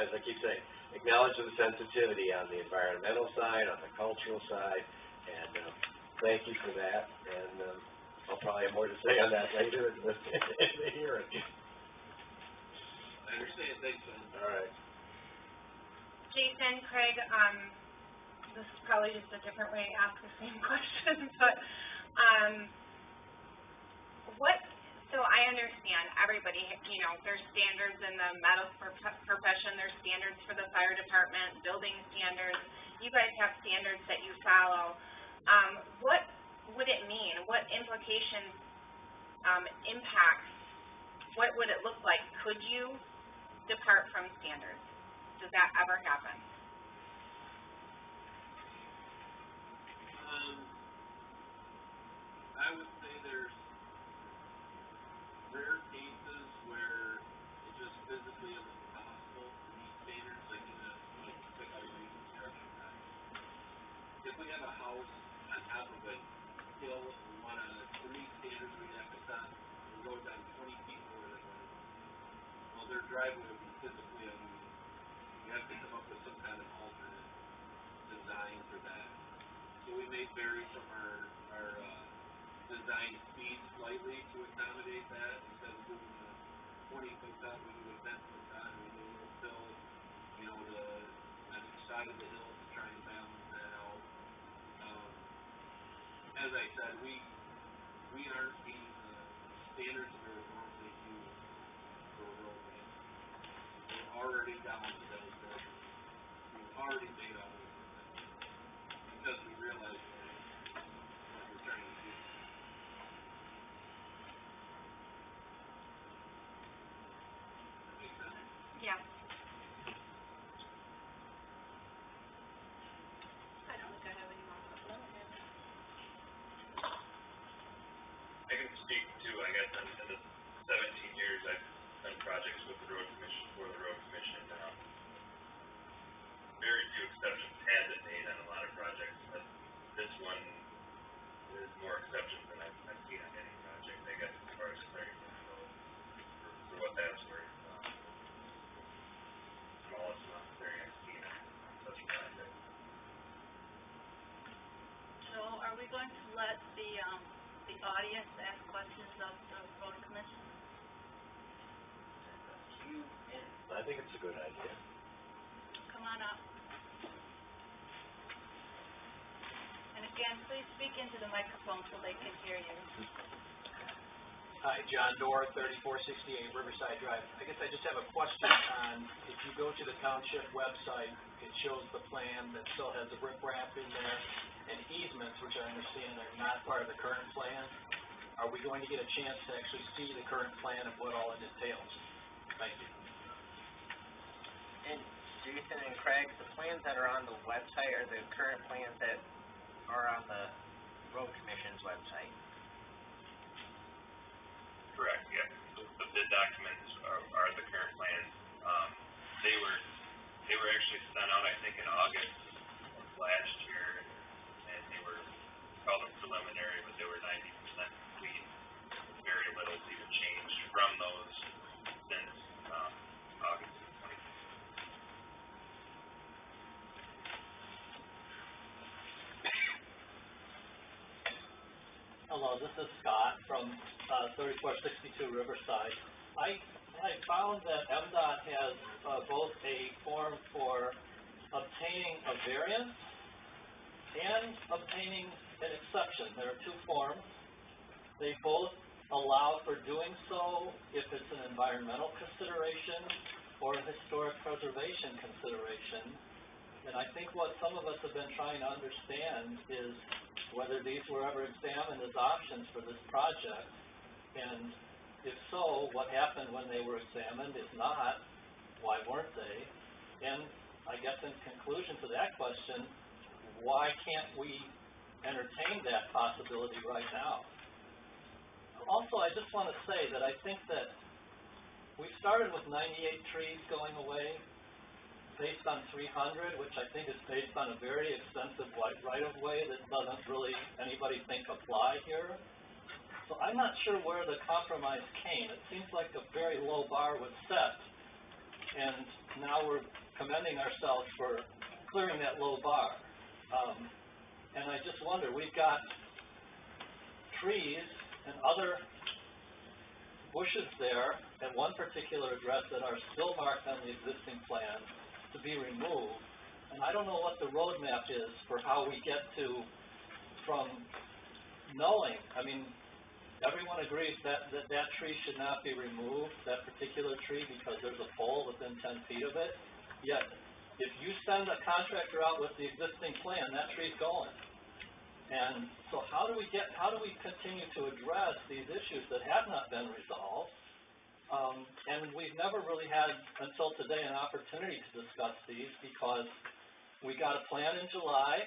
as I keep saying, acknowledge the sensitivity on the environmental side, on the cultural side, and thank you for that, and I'll probably have more to say on that later in the hearing. I understand. Thanks, John. All right. Jason, Craig, this is probably just a different way to ask the same question, but so I understand everybody, you know, there's standards in the medical profession, there's standards for the fire department, building standards. You guys have standards that you follow. What would it mean? What implications, impacts, what would it look like? Could you depart from standards? Does that ever happen? I would say there's rare cases where it just physically isn't possible to meet standards, like in a, pick out a reconstruction project. If we have a house on top of a hill, we wanna, to meet standards, we have to stop the road down 20 feet more than what it is. Well, their driveway would be physically unusable. You have to come up with some kind of alternate design for that. So we may vary from our design speed slightly to accommodate that. Instead of doing a 20-foot cut, we do a 10-foot cut, we do a little fill, you know, on each side of the hill to try and balance that out. As I said, we aren't meeting the standards that are normally used for road maintenance. We're already down to those standards. We've already made all those mistakes because we realize what we're trying to do. Yeah. I don't think I have any more questions. I can speak to, I guess, in the 17 years I've done projects with the road commission, for the road commission, very few exceptions have been made on a lot of projects, but this one is more exceptions than I've seen on any project, I guess, as far as clearing the road, for what that's worth. Smallest amount of clearing I've seen on such a project. So are we going to let the audience ask questions of the road commission? I think it's a good idea. Come on up. And again, please speak into the microphone so they can hear you. Hi, John Dorr, 3468 Riverside Drive. I guess I just have a question on, if you go to the township website, it shows the plan that still has a riprap in there, and easements, which I understand are not part of the current plan. Are we going to get a chance to actually see the current plan and what all it entails? Thank you. And Jason and Craig, the plans that are on the website are the current plans that are on the road commission's website? Correct, yeah. The bid documents are the current plans. They were actually sent out, I think, in August of last year, and they were called them preliminary, but they were 90% complete. Very little's even changed from those since August of 2015. Hello, this is Scott from 3462 Riverside. I found that MDOT has both a form for obtaining a variance and obtaining an exception. There are two forms. They both allow for doing so if it's an environmental consideration or a historic preservation consideration. And I think what some of us have been trying to understand is whether these were ever examined as options for this project, and if so, what happened when they were examined? If not, why weren't they? And I guess in conclusion to that question, why can't we entertain that possibility right now? Also, I just want to say that I think that we started with 98 trees going away, based on 300, which I think is based on a very extensive right-of-way that doesn't really anybody think apply here. So I'm not sure where the compromise came. It seems like a very low bar was set, and now we're commending ourselves for clearing that low bar. And I just wonder, we've got trees and other bushes there at one particular address that are still marked on the existing plan to be removed, and I don't know what the roadmap is for how we get to, from knowing, I mean, everyone agrees that tree should not be removed, that particular tree, because there's a pole within 10 feet of it. Yet, if you send a contractor out with the existing plan, that tree's going. And so how do we continue to address these issues that have not been resolved? And we've never really had, until today, an opportunity to discuss these, because we got a plan in July.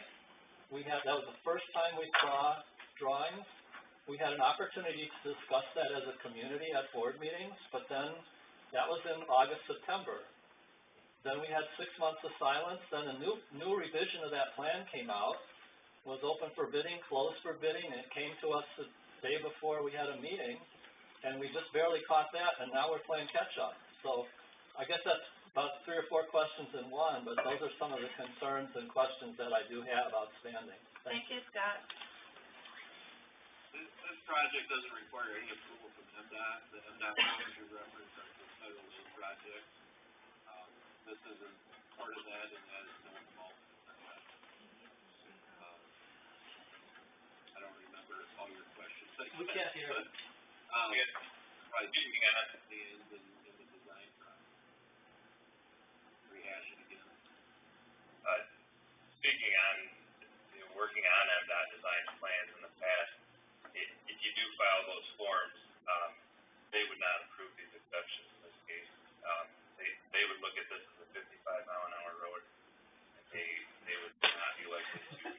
That was the first time we saw drawings. We had an opportunity to discuss that as a community at board meetings, but then that was in August, September. Then we had 6 months of silence. Then a new revision of that plan came out, was open for bidding, closed for bidding, and it came to us the day before we had a meeting, and we just barely caught that, and now we're playing catch-up. So I guess that's about 3 or 4 questions in one, but those are some of the concerns and questions that I do have outstanding. Thank you, Scott. This project doesn't require any approval from MDOT. The MDOT funds you referenced are for federal aid projects. This isn't part of that, and that is no involvement in that. I don't remember all your questions. We can't hear it. Speaking on in the design process. Rehash it again. Speaking on, working on MDOT design plans in the past, if you do file those forms, they would not approve these exceptions in this case. They would look at this as a 55-mile-an-hour road, and they would not be likely to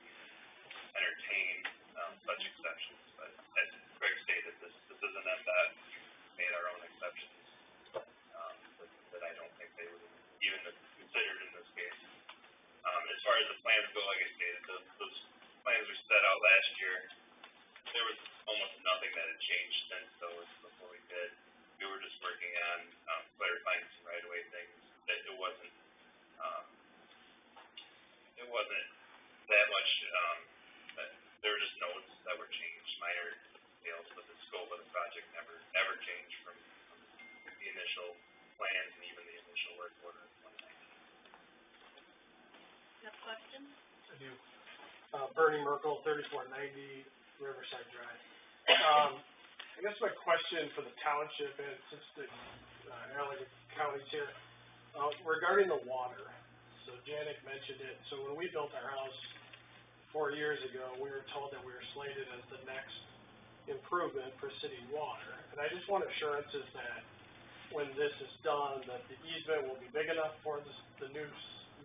entertain such exceptions. But as Greg stated, this isn't MDOT made our own exceptions that I don't think they would even have considered in this case. As far as the plans go, like I stated, those plans were set out last year. There was almost nothing that had changed since those before we did. We were just working on clarifying some right-of-way things. It wasn't that much. There were just notes that were changed, minor details, but the scope of the project never changed from the initial plans and even the initial work order of 2019. Have questions? I do. Bernie Merkel, 3490 Riverside Drive. I guess my question for the township, and since the Allegheny County's here, regarding the water. So Janet mentioned it. So when we built our house 4 years ago, we were told that we were slated as the next improvement for city water. And I just want assurances that when this is done, that the easement will be big enough for the new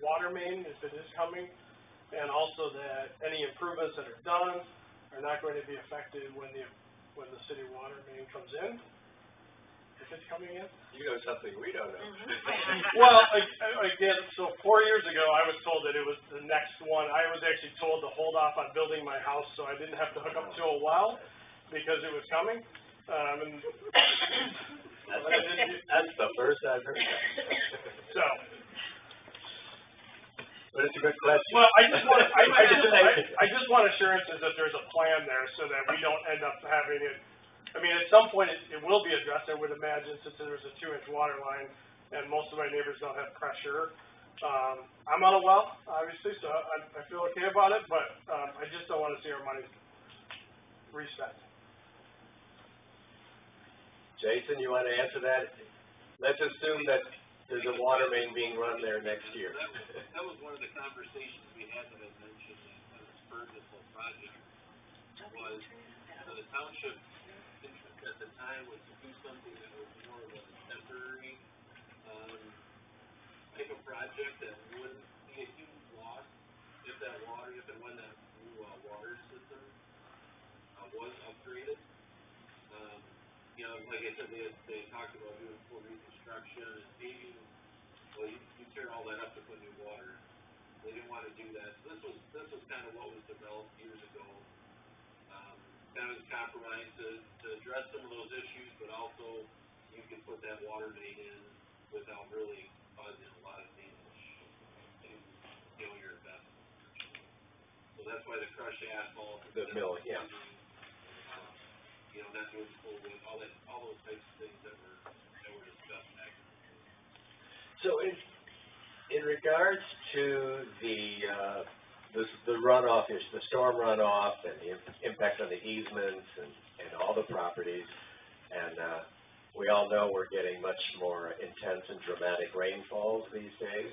water main, if it is coming, and also that any improvements that are done are not going to be affected when the city water main comes in, if it's coming in. You know something we don't know. Well, again, so 4 years ago, I was told that it was the next one. I was actually told to hold off on building my house so I didn't have to hook up to a well because it was coming. That's the first I've heard that. So. But it's a good question. Well, I just want assurances that there's a plan there so that we don't end up having it. I mean, at some point it will be addressed, I would imagine, since there's a 2-inch water line and most of my neighbors don't have pressure. I'm on a well, obviously, so I feel okay about it, but I just don't want to see our money respent. Jason, you want to answer that? Let's assume that there's a water main being run there next year. That was one of the conversations we had that I mentioned that kind of spurred this whole project, was the township interest at the time was to do something that was more of a temporary type of project that wouldn't be a huge loss if and when that new water system was upgraded. Like I said, they talked about doing full reconstruction and paving. Well, you tear all that up to put new water. They didn't want to do that. So this was kind of what was developed years ago. Kind of a compromise to address some of those issues, but also you can put that water main in without really causing a lot of damage to your investment. So that's why the crushed asphalt, the mill, yeah. Not doing full width, all those types of things that were discussed back. So in regards to the the runoff is the storm runoff and the impact on the easements and all the properties. And, we all know we're getting much more intense and dramatic rainfalls these days.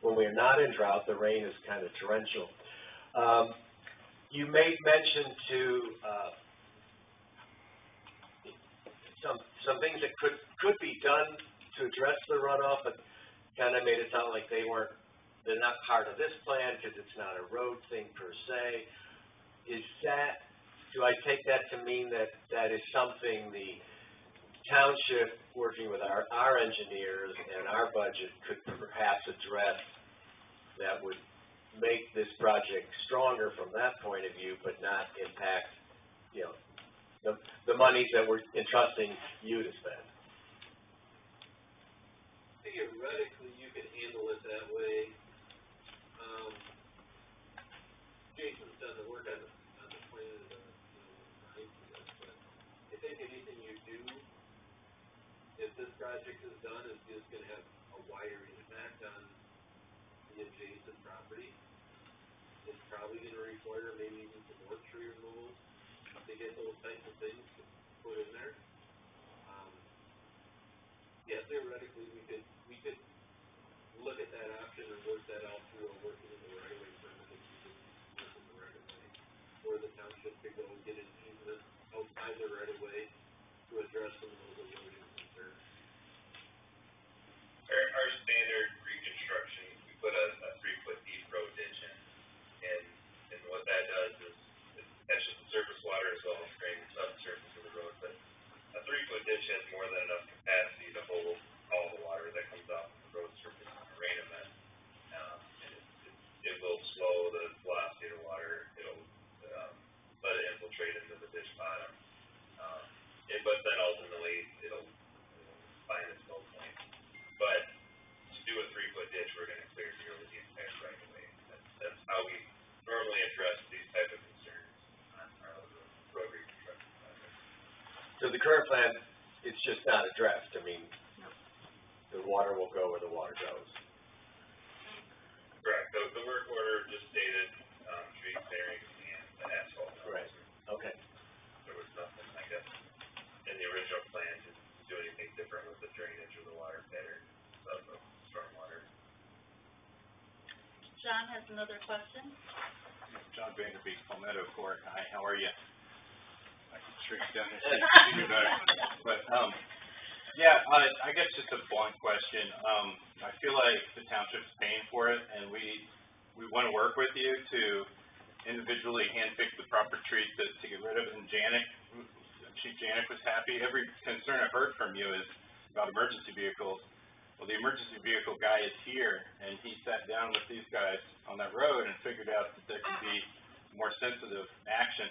When we're not in drought, the rain is kind of torrential. You made mention to, some things that could be done to address the runoff, but kind of made it sound like they're not part of this plan because it's not a road thing per se. Do I take that to mean that that is something the township, working with our engineers and our budget, could perhaps address that would make this project stronger from that point of view, but not impact, the monies that we're entrusting you to spend? Theoretically, you could handle it that way. Jason's done the work on the plan, but I think anything you do, if this project is done, is just gonna have a wider impact on the adjacent property. It's probably gonna require maybe even some more tree removal to get those types of things put in there. Yeah, theoretically, we could look at that option and work that out through working in the right of way permit if you work in the right of way. Or the township could go and get an easement outside the right of way to address some of those erosion concerns. Our standard reconstruction, we put a 3-foot deep road ditch in, and what that does is it catches the surface water as well as drains the subsurface of the road, but a 3-foot ditch has more than enough capacity to hold all the water that comes off the road surface in a rain event, and it will slow the velocity of the water, it'll let it infiltrate into the ditch bottom, but then ultimately it'll find its low point. But to do a 3-foot ditch, we're going to clear nearly the entire right of way. That's how we normally address these type of concerns on our road reconstruction projects. So the current plan, it's just not addressed. I mean, the water will go where the water goes. Correct. The work order just stated tree clearing and the asphalt. Right. Okay. There was nothing, I guess, in the original plan to do anything different with the drainage or the water pattern of stormwater. John has another question. John Vanderbeek, Palmetto Court. Hi, how are you? I can shrink down here so you can see me better. But, I guess just a blunt question. I feel like the township's paying for it, and we want to work with you to individually handpick the proper trees to get rid of. And Chief Janik was happy. Every concern I've heard from you is about emergency vehicles. Well, the emergency vehicle guy is here, and he sat down with these guys on that road and figured out that there could be more sensitive action.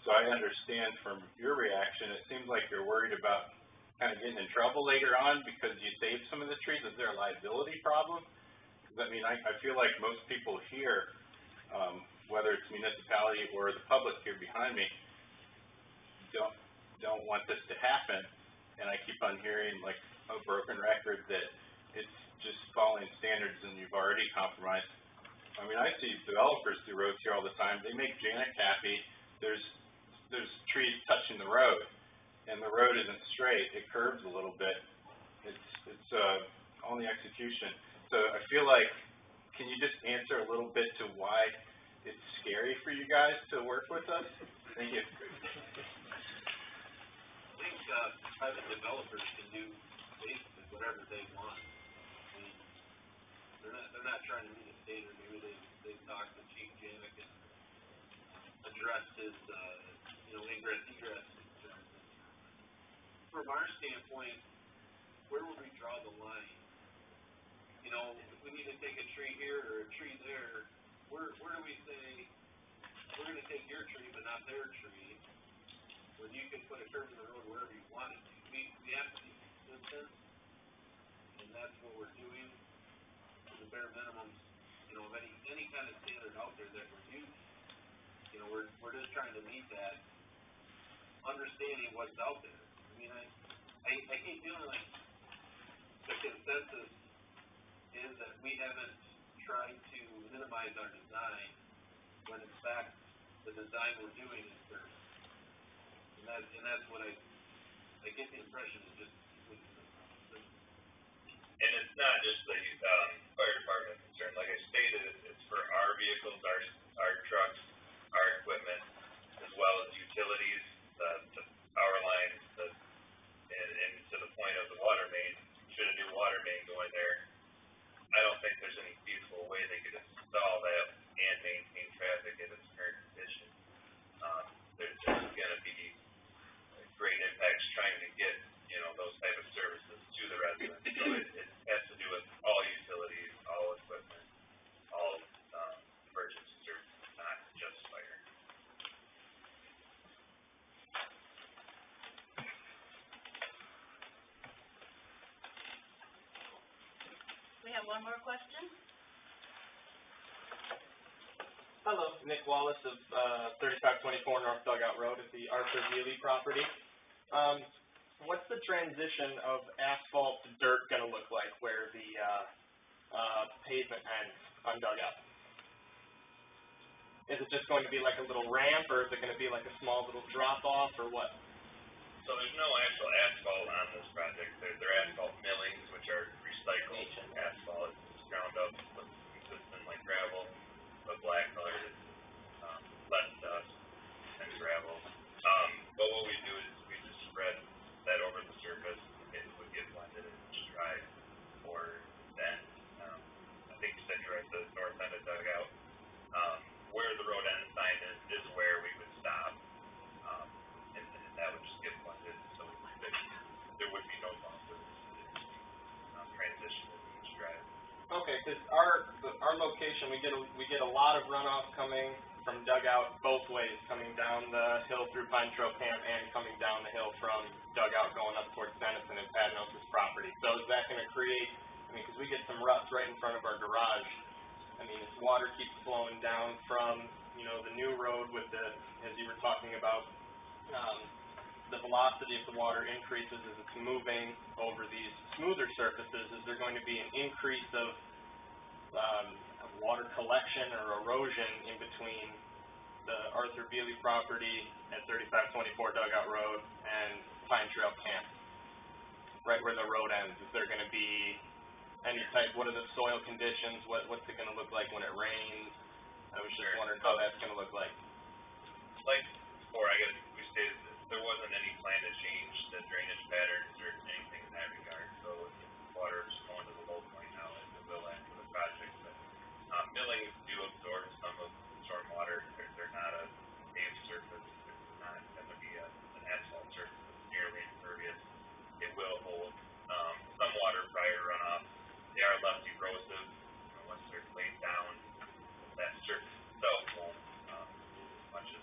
So I understand from your reaction, it seems like you're worried about kind of getting in trouble later on because you saved some of the trees. Is there a liability problem? Because, I feel like most people here, whether it's municipality or the public here behind me, don't want this to happen. And I keep on hearing, like, a broken record that it's just following standards and you've already compromised. I see developers do roads here all the time. They make Janik happy. There's trees touching the road, and the road isn't straight. It curves a little bit. It's on the execution. So I feel like, can you just answer a little bit to why it's scary for you guys to work with us? Thank you. I think private developers can do basically whatever they want. They're not trying to meet a standard. Maybe they've talked to Chief Janik and addressed his ingress egress concerns. From our standpoint, where would we draw the line? If we need to take a tree here or a tree there, where do we say we're going to take your tree but not their tree? When you can put a curb in the road wherever you want it to. We have to be consistent, and that's what we're doing. The bare minimums, of any kind of standard out there that we're using. We're just trying to meet that, understanding what's out there. I keep feeling like the consensus is that we haven't tried to minimize our design when in fact, the design we're doing is dirt. And that's what I get the impression is just, And it's not just the, fire department concern, like I stated, it's for our vehicles, our trucks, our equipment, as well as utilities, the power lines, and to the point of the water main, should a new water main go in there, I don't think there's any feasible way they could install that and maintain traffic in its current condition. There's gonna be great impacts trying to get, those type of services to the residents. So it has to do with all utilities, all equipment, all, emergency services, not just fire. We have one more question? Hello, Nick Wallace of 3524 North Dugout Road at the Arthur Bealey property. What's the transition of asphalt to dirt gonna look like where the pavement ends on Dugout? Is it just going to be like a little ramp, or is it gonna be like a small little drop off, or what? So there's no actual asphalt on this project. They're asphalt millings, which are recycled asphalt. It's ground up, looks consistent like gravel, but black colored, less dust and gravel. But what we do is we just spread that over the surface. It would get blended and just dry or then, I think you said you're at the north end of Dugout. Where the road end sign is where we would stop. And that would just get blended, so there would be no losses. Transition as each drive. Okay, because our location, we get a lot of runoff coming from Dugout both ways, coming down the hill through Pine Trail Camp and coming down the hill from Dugout going up towards Denison and Padnos' property. So is that going to create, because we get some ruts right in front of our garage. As water keeps flowing down from, the new road with as you were talking about, the velocity of the water increases as it's moving over these smoother surfaces. Is there going to be an increase of water collection or erosion in between the Arthur Bealey property at 3524 Dugout Road and Pine Trail Camp, right where the road ends? Is there going to be any type, what are the soil conditions, what's it going to look like when it rains? I was just wondering how that's going to look like. Like before, I guess we stated that there wasn't any plan to change the drainage patterns or anything in that regard, so water is going to the low point now and it will end for the project. But millings do absorb some of the storm water. They're not a paved surface. It's not going to be an asphalt surface that's nearly impervious. It will hold some water prior to runoff. They are less erosive. Once they're laid down, that surface itself won't move as much as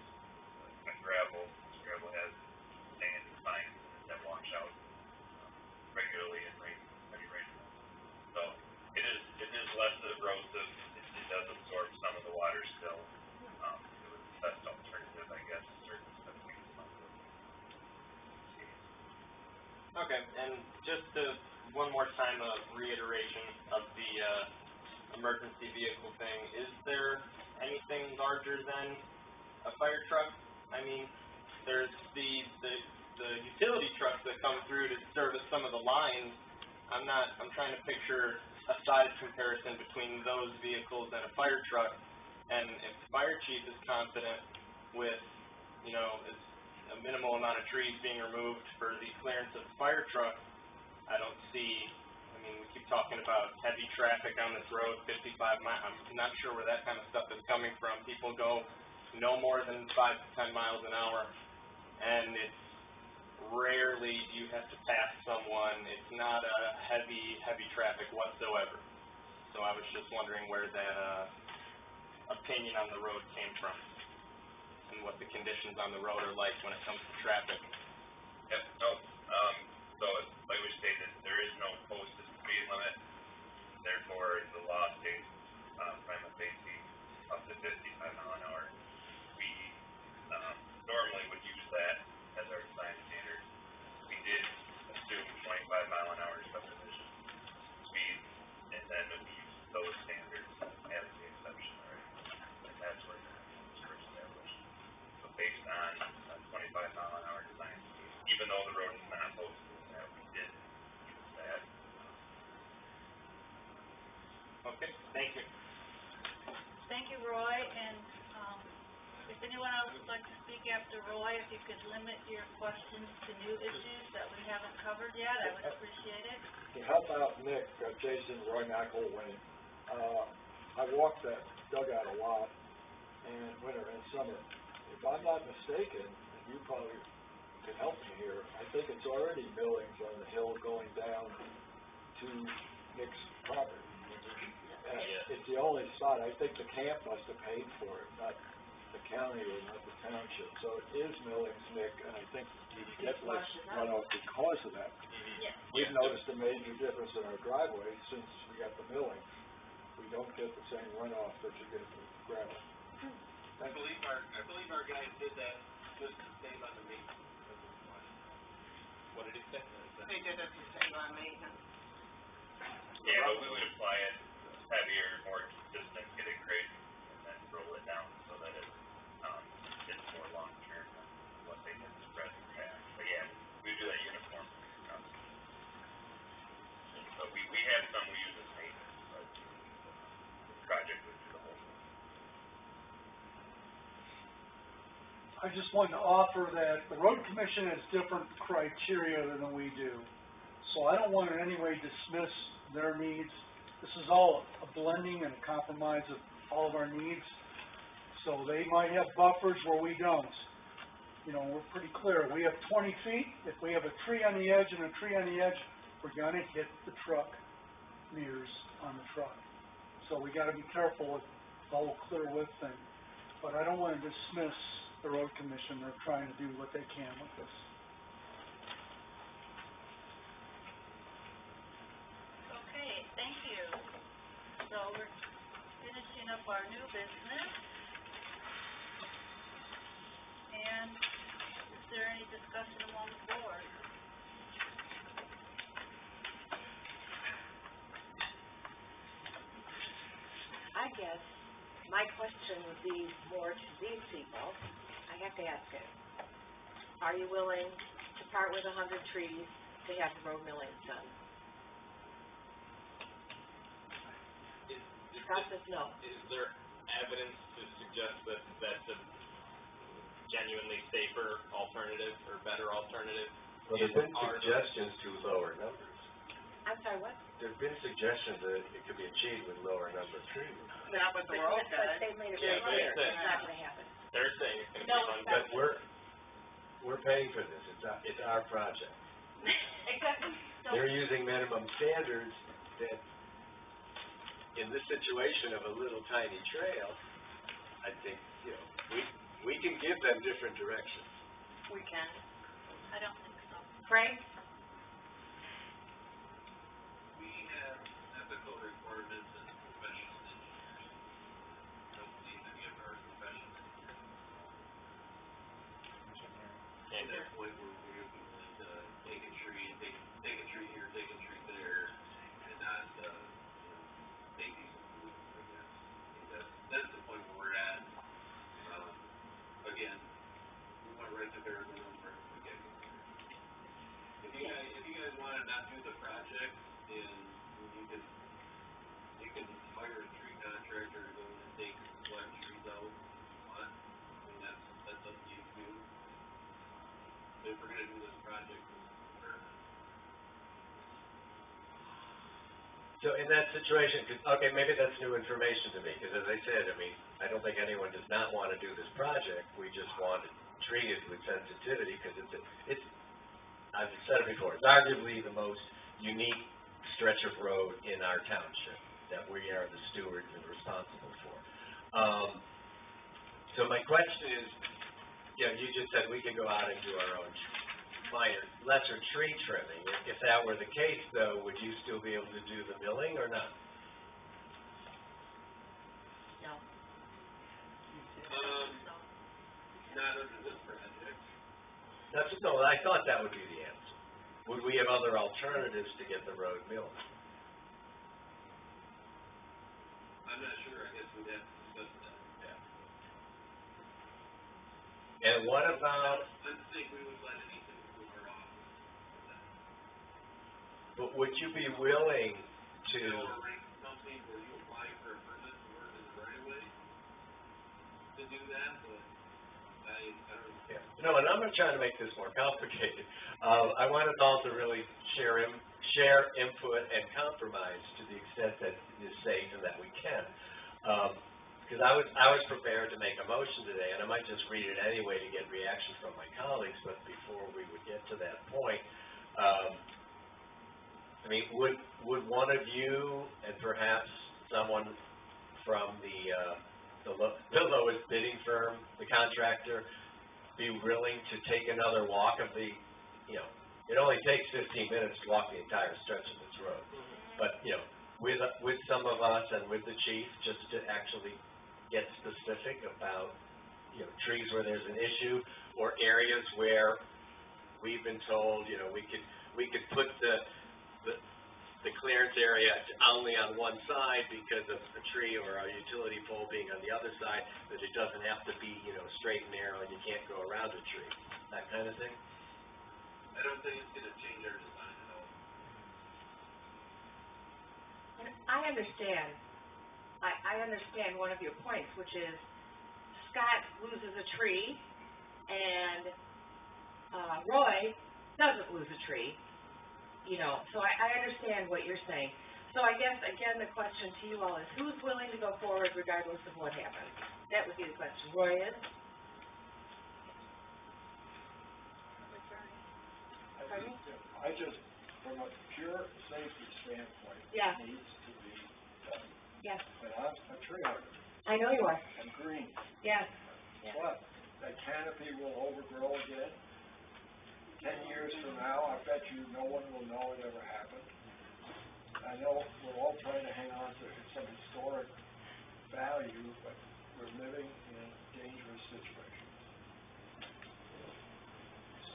gravel. Gravel has sand and fines that wash out regularly in heavy rainfall. So it is less erosive. It does absorb some of the water still. It was the best alternative, I guess, surface that we can find. Okay, and just one more time, a reiteration of the emergency vehicle thing. Is there anything larger than a fire truck? There's the utility trucks that come through to service some of the lines. I'm trying to picture a size comparison between those vehicles and a fire truck. And if the fire chief is confident with, a minimal amount of trees being removed for the clearance of the fire truck, I don't see, we keep talking about heavy traffic on this road, 55 miles. I'm not sure where that kind of stuff is coming from. People go no more than 5 to 10 miles an hour, and it's rarely do you have to pass someone. It's not a heavy traffic whatsoever. So I was just wondering where that opinion on the road came from, and what the conditions on the road are like when it comes to traffic. Yep, no, so like we stated, there is no posted speed limit, therefore the law states, prima facie, up to 55 mile an hour. We, normally would use that as our design standard. We did assume 25 mile an hour subdivision speed, and then we used those standards as the exception, right? And that's where Thank you. Thank you, Roy, and, if anyone else would like to speak after Roy, if you could limit your questions to new issues that we haven't covered yet, I would appreciate it. To help out Nick, Jason, Roy McElwain, I walk that dugout a lot in winter and summer. If I'm not mistaken, and you probably can help me here, I think it's already millings on the hill going down to Nick's property. It's the only spot, I think the camp must have paid for it, not the county or not the township. So it is millings, Nick, and I think you get less runoff because of that. We've noticed a major difference in our driveway since we got the millings. We don't get the same runoff that you get with gravel. I believe our guys did that just to save on the maintenance. What did he say? They did it to save on maintenance. Yeah, but we would apply it heavier, more consistent, get it great, and then roll it down so that it's more long term than what they did in the present past. But yeah, we do that uniform. But we have some we use as maintenance, but the project would do the whole thing. I just wanted to offer that the road commission has different criteria than we do. So I don't want to in any way dismiss their needs. This is all a blending and a compromise of all of our needs. So they might have buffers where we don't. You know, we're pretty clear. We have 20 feet. If we have a tree on the edge and a tree on the edge, we're gonna hit the truck mirrors on the truck. So we gotta be careful with the whole clear width thing. But I don't want to dismiss the road commission. They're trying to do what they can with this. Okay, thank you. So we're finishing up our new business. And is there any discussion among the board? I guess my question would be more to these people. I have to ask it. Are you willing to part with 100 trees to have the road milling done? Scott says no. Is there evidence to suggest that that's a genuinely safer alternative or better alternative? Well, there's been suggestions to lower numbers. I'm sorry, what? There've been suggestions that it could be achieved with lower number of trees. Not with the road But they made it very clear, it's not gonna happen. They're saying it's gonna be fun. But we're paying for this, it's our project. Exactly. They're using minimum standards that, in this situation of a little tiny trail, I think, you know, we can give them different directions. We can. I don't think so. Frank? We have ethical requirements and professional engineers. Don't believe any of our professional engineers. And At that point where we would be willing to take a tree here, take a tree there, and not, make these improvements, I guess. I think that's the point where we're at. Again, we went right to bare minimum from the beginning. If you guys wanna not do the project, then you can hire a tree contractor to go in and take what trees out if you want. I mean, that's up to you too. But if we're gonna do this project, we're So in that situation, okay, maybe that's new information to me, because as I said, I mean, I don't think anyone does not want to do this project. We just want to treat it with sensitivity, because it's, I've said it before, it's arguably the most unique stretch of road in our township that we are the stewards and responsible for. So my question is, you know, you just said we could go out and do our own lesser tree trimming. If that were the case, though, would you still be able to do the milling or not? No. not under this project. No, I thought that would be the answer. Would we have other alternatives to get the road milled? I'm not sure, I guess we'd have to discuss that. Yeah. And what about? I don't think we would let anything move our office. But would you be willing to? Something where you apply for a to do that, but I don't know. Yeah. No, and I'm not trying to make this more complicated. I want us all to really share input and compromise to the extent that is safe and that we can. Because I was prepared to make a motion today, and I might just read it anyway to get reaction from my colleagues, but before we would get to that point, I mean, would one of you and perhaps someone from the lowest bidding firm, the contractor, be willing to take another walk of the, you know, it only takes 15 minutes to walk the entire stretch of this road. But, you know, with some of us and with the chief, just to actually get specific about, you know, trees where there's an issue or areas where we've been told, you know, we could put the clearance area only on one side because of a tree or a utility pole being on the other side, that it doesn't have to be, you know, straight and narrow and you can't go around a tree, that kind of thing? I don't think it's gonna change our design at all. And I understand. I understand one of your points, which is Scott loses a tree and Roy doesn't lose a tree. You know, so I understand what you're saying. So I guess, again, the question to you all is, who's willing to go forward regardless of what happens? That would be the question. Roy is? I just, from a pure safety standpoint, Yeah. it needs to be done. Yes. And I'm a tree hugger. I know you are. I'm green. Yes. But that canopy will overgrow again. 10 years from now, I bet you no one will know it ever happened. I know we're all trying to hang on to some historic value, but we're living in a dangerous situation.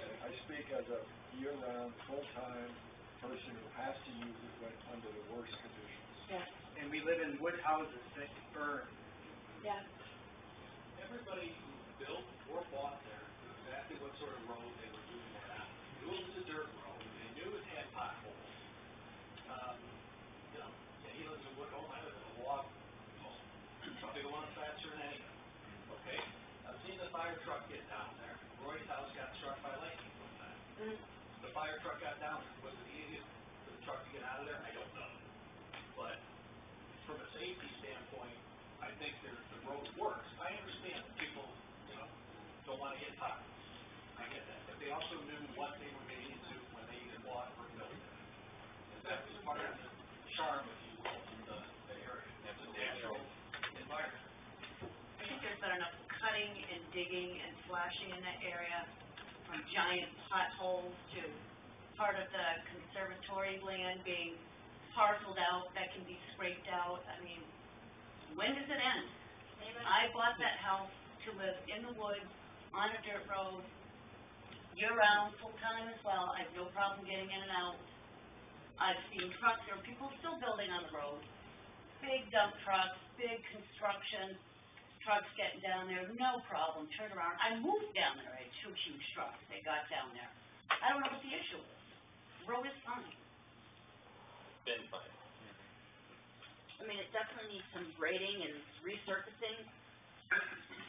And I speak as a year-round, full-time person who has to use it when under the worst conditions. Yes. And we live in wood houses that burn. Yes. Everybody who built or bought there knew exactly what sort of road they were doing that on. Knew it was a dirt road, they knew it had potholes. You know, yeah, he lives in a wood home, I live in a log home. Probably the one faster than anything. Okay? I've seen the fire truck get down there. Roy's house got struck by lightning one time. The fire truck got down there. Was it easy for the truck to get out of there? I don't know. But from a safety standpoint, I think the road works. I understand that people, you know, don't want to hit potholes. I get that. But they also knew what they were getting into when they either bought or built it. And that was part of the charm, if you will, of the area. It's a natural environment. I think there's been enough cutting and digging and slashing in that area, from giant potholes to part of the conservatory land being parceled out that can be scraped out. I mean, when does it end? I bought that house to live in the woods, on a dirt road, year-round, full-time as well. I have no problem getting in and out. I've seen trucks, there are people still building on the road, big dump trucks, big construction trucks getting down there, no problem, turn around. I moved down there, I had 2 huge trucks, they got down there. I don't know what the issue is. The road is fine. Been fine. I mean, it definitely needs some grading and resurfacing,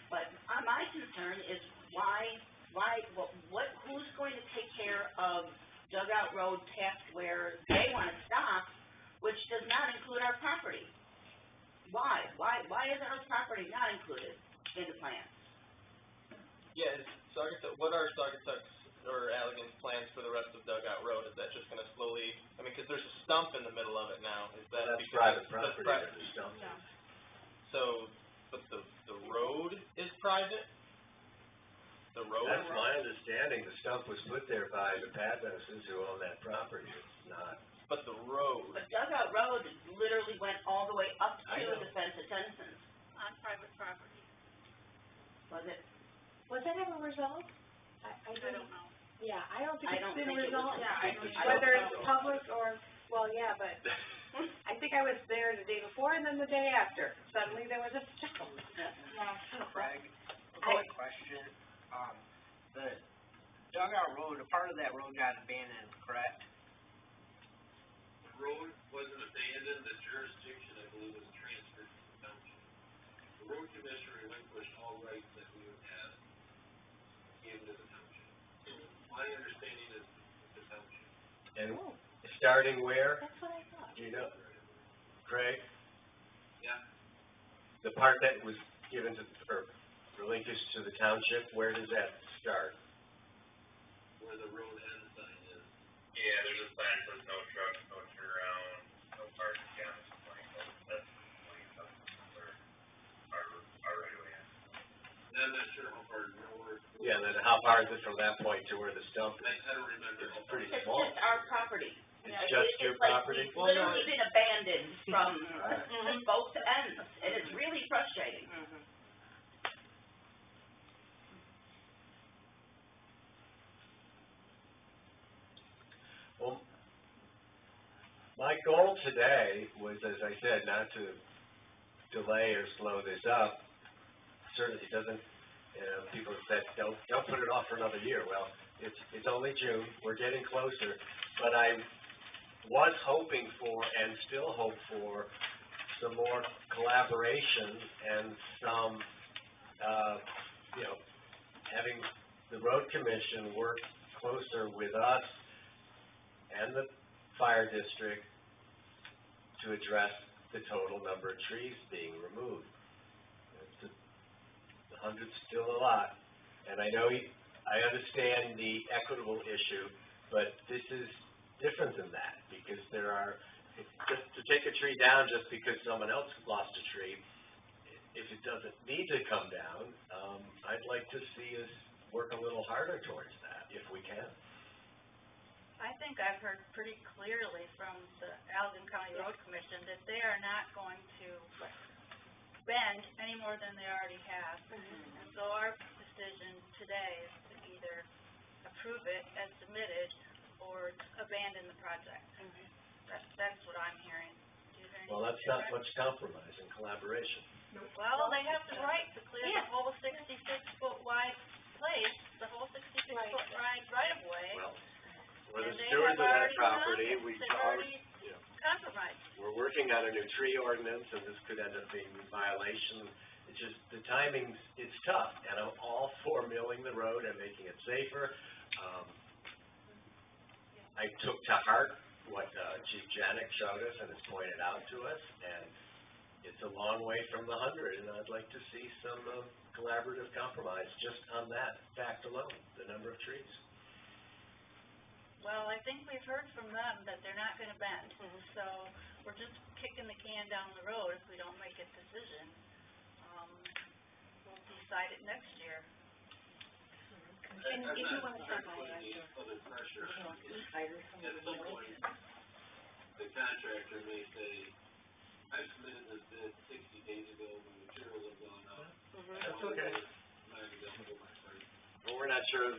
but my concern is who's going to take care of Dugout Road past where they want to stop, which does not include our property? Why is our property not included in the plan? Yeah, what are Saugatuck's or Allegan's plans for the rest of Dugout Road? Is that just gonna slowly, I mean, cause there's a stump in the middle of it now, is that? That's private property, there's a stump. Yeah. So, but the road is private? The road? That's my understanding, the stump was put there by the Padnoses who own that property, it's not. But the road. But Dugout Road literally went all the way up I to know. the fence at Dennison's. On private property. Was it? Was that ever resolved? I don't know. Yeah, I don't think I it's don't been think it was. resolved. Yeah, I don't Whether know. it's public or, well, yeah, but I think I was there the day before and then the day after. Suddenly there was a stone. Craig, a quick question. The Dugout Road, a part of that road got abandoned, correct? The road wasn't abandoned, the jurisdiction, I believe, was transferred to the township. The road commission relinquished all rights that we would have given to the township. So my understanding is the township. And starting where? That's what I thought. Do you know? Craig? Yeah. The part that was given to, or relinquished to the township, where does that start? Where the road end sign is. Yeah, there's a sign that says no trucks, no turnaround, no parking, gas, something like that. That's where our right of way is. And I'm not sure how far north. Yeah, then how far is it from that point to where the stump is? I don't remember. It's pretty It's small. just our property. It's just your property? It's like we've literally been abandoned from Alright. both ends. It is really frustrating. Well, my goal today was, as I said, not to delay or slow this up. Certainly doesn't, people have said, don't put it off for another year. Well, it's only June, we're getting closer, but I was hoping for and still hope for some more collaboration and some, having the road commission work closer with us and the fire district to address the total number of trees being removed. 100's still a lot, and I know, I understand the equitable issue, but this is different than that, because there are, just to take a tree down just because someone else lost a tree, if it doesn't need to come down, I'd like to see us work a little harder towards that, if we can. I think I've heard pretty clearly from the Allegan County Road Commission that they are not going to bend any more than they already have. And so our decision today is to either approve it as submitted or abandon the project. That's what I'm hearing. Do you hear Well, that's not much compromise and collaboration. Well, they have the right to clear the whole 66-foot wide place, the whole 66-foot wide right-of-way. Well, we're the stewards of that property, we already, compromised. we're working on a new tree ordinance, and this could end up being a violation. It's just, the timing's, it's tough, and I'm all for milling the road and making it safer. I took to heart what Chief Janik showed us and has pointed out to us, and it's a long way from the 100, and I'd like to see some collaborative compromise just on that fact alone, the number of trees. Well, I think we've heard from them that they're not gonna bend, so we're just kicking the can down the road if we don't make a decision. We'll decide it next year. I'm not trying to put any other pressure on you. At some point, the contractor may say, I submitted this bid 60 days ago, the materials have gone up. That's okay. I'm not gonna go my price. Well, we're not sure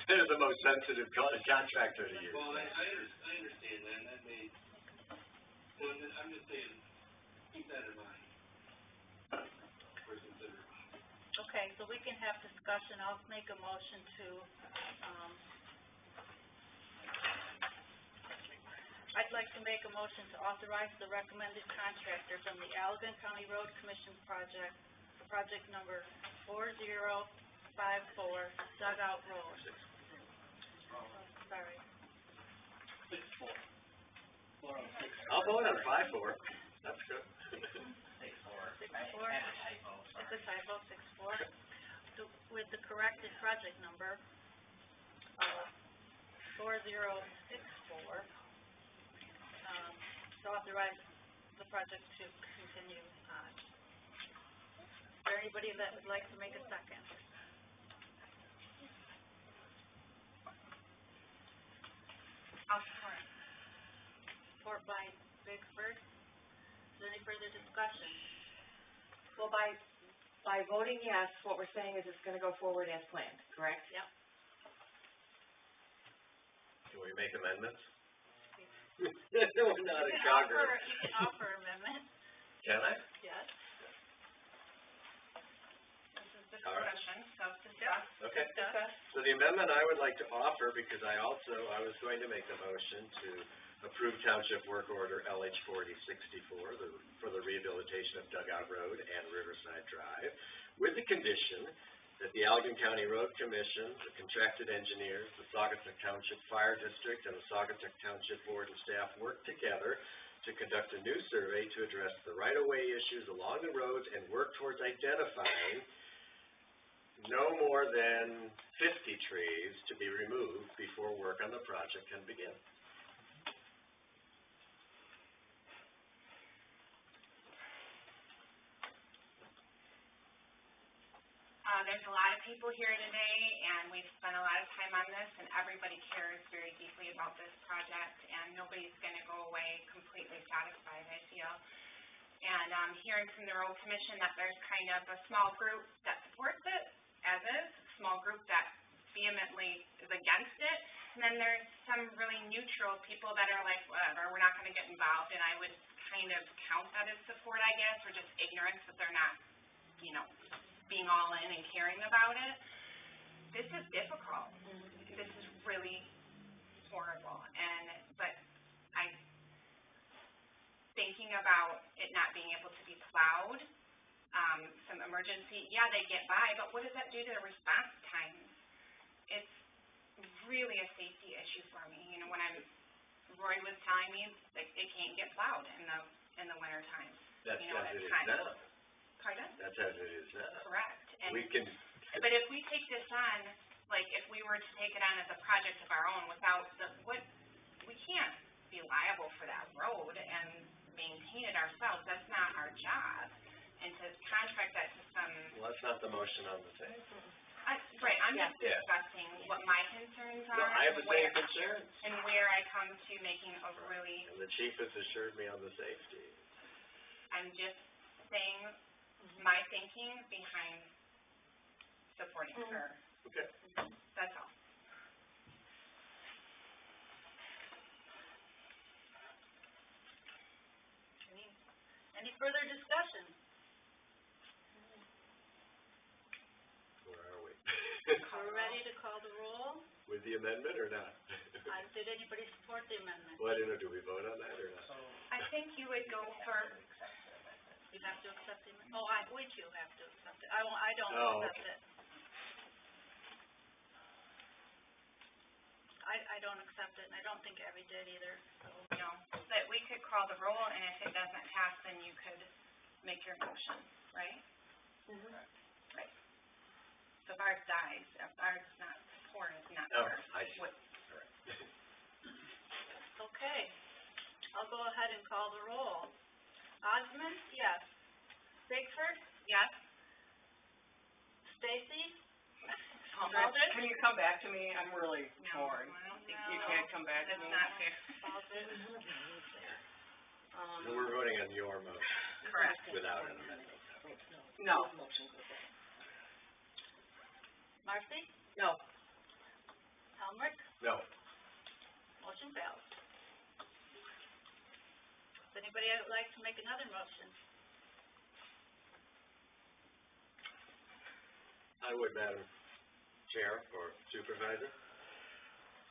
they're the most sensitive contractor to use. Well, I understand that, and that may, so I'm just saying, keep that in mind for consideration. Okay, so we can have discussion. I'll make a motion to, I'd like to make a motion to authorize the recommended contractor from the Allegan County Road Commission project, project number 4054 Dugout Road. Sorry. 6-4. I'll vote on 5-4. That's good. 6-4. It's a typo, 6-4. With the corrected project number, 4064, to authorize the project to continue on. Is there anybody that would like to make a second? I'll support. Support by Bigsford. Is there any further discussion? Well, by voting yes, what we're saying is it's gonna go forward as planned, correct? Yep. Can we make amendments? We're not a jogger. You can offer amendment. Can I? Yes. This is All right. discussion. so discuss. Okay. Discuss. So the amendment I would like to offer, because I was going to make the motion to approve Township Work Order LH 4064 for the rehabilitation of Dugout Road and Riverside Drive, with the condition that the Allegan County Road Commission, the contracted engineers, the Saugatuck Township Fire District, and the Saugatuck Township Board and staff work together to conduct a new survey to address the right-of-way issues along the roads and work towards identifying no more than 50 trees to be removed before work on the project can begin. There's a lot of people here today, and we've spent a lot of time on this, and everybody cares very deeply about this project, and nobody's going to go away completely satisfied, I feel. And hearing from the Road Commission that there's kind of a small group that supports it, as is, a small group that vehemently is against it, and then there's some really neutral people that are like, whatever, we're not going to get involved, and I would kind of count that as support, I guess, or just ignorance that they're not, you know, being all in and caring about it. This is difficult. This is really horrible. But thinking about it not being able to be plowed, some emergency, yeah, they get by, but what does that do to the response times? It's really a safety issue for me. You know, when Roy was telling me that it can't get plowed in the winter time. That's you know, as it is kind now. Pardon? That's as it is now. Correct. And But if we take this on, like if we were to take it on as a project of our own without we can't be liable for that road and maintain it ourselves. That's not our job. And to contract that to some... Well, that's not the motion on the table. Right, I'm just discussing what my concerns are. No, I have the same concerns. And where I come to making a really... And the chief has assured me on the safety. I'm just saying my thinking behind supporting her. Okay. That's all. Any further discussion? Where are we? We're ready to call the roll. With the amendment or not? Did anybody support the amendment? Well, I don't know, do we vote on that or not? I think you would go for... You have to accept the amendment? Oh, we too have to accept it. I don't accept it. I don't accept it, and I don't think Abby did either, so. No, but we could call the roll, and if it doesn't pass, then you could make your motion, right? Right. So if ours dies, if ours is not supported, not Oh, ours. Okay, I'll go ahead and call the roll. Osmond? Yes. Bigford? Yes. Stacy? Can you come back to me? I'm really bored. I don't think You can't come back to me? That's not fair. So we're voting on your motion. Correct. Without an amendment. No. Marcy? No. Helmrich? No. Motion fails. Does anybody like to make another motion? I would, Madam Chair or Supervisor.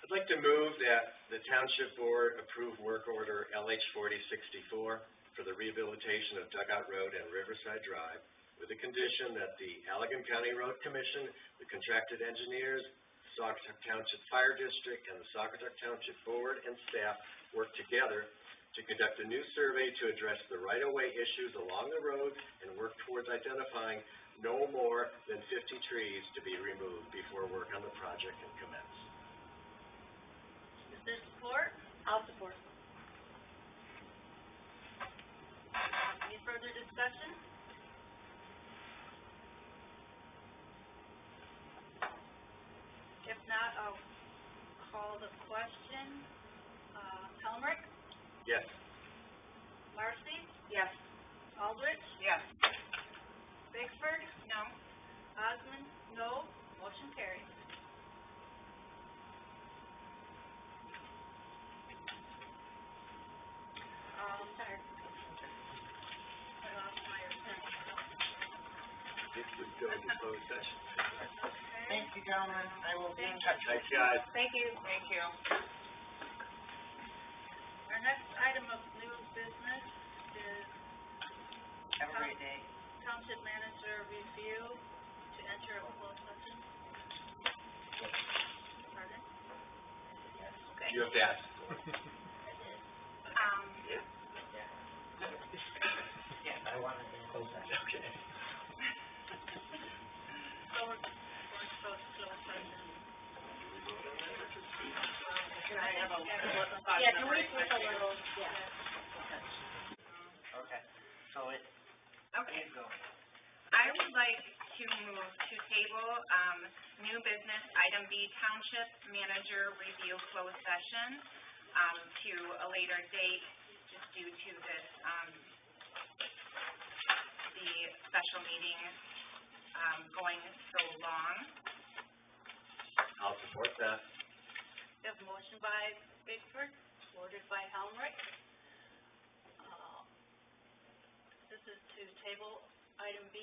I'd like to move that the Township Board approve work order LH 4064 for the rehabilitation of Dugout Road and Riverside Drive with the condition that the Allegan County Road Commission, the contracted engineers, Saugatuck Township Fire District, and the Saugatuck Township Board and staff work together to conduct a new survey to address the right-of-way issues along the road and work towards identifying no more than 50 trees to be removed before work on the project can commence. Is there support? I'll support. Any further discussion? If not, I'll call the question. Helmrich? Yes. Marcy? Yes. Aldrich? Yes. Bigford? No. Osmond? No. Motion carries. This would go into closed session. Thank you, gentlemen, I will be in touch. Thanks, guys. Thank you. Thank you. Our next item of new business is Have a great day. Township Manager review to enter a closed session. Pardon? Okay. You have to ask. I wanted to close that. Okay. So we're supposed to close session. Can I have a, Yeah, can we take a little, okay, so it, Okay. go. I would like to move to table, new business, item B, Township Manager Review Closed Session, to a later date, just due to this, the special meeting, going so long. I'll support that. We have a motion by Bigford, supported by Helmrich. This is to table item B,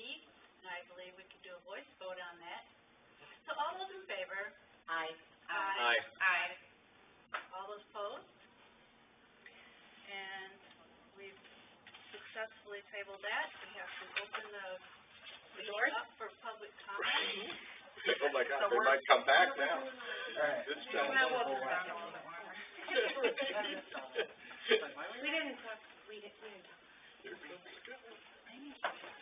and I believe we can do a voice vote on that. So all those in favor? Aye. Aye. Aye. All those opposed? And we've successfully tabled that. We have to open the doors up for public comment. Oh my God, they might come back now. This time. That wasn't down a little bit warmer. We didn't talk.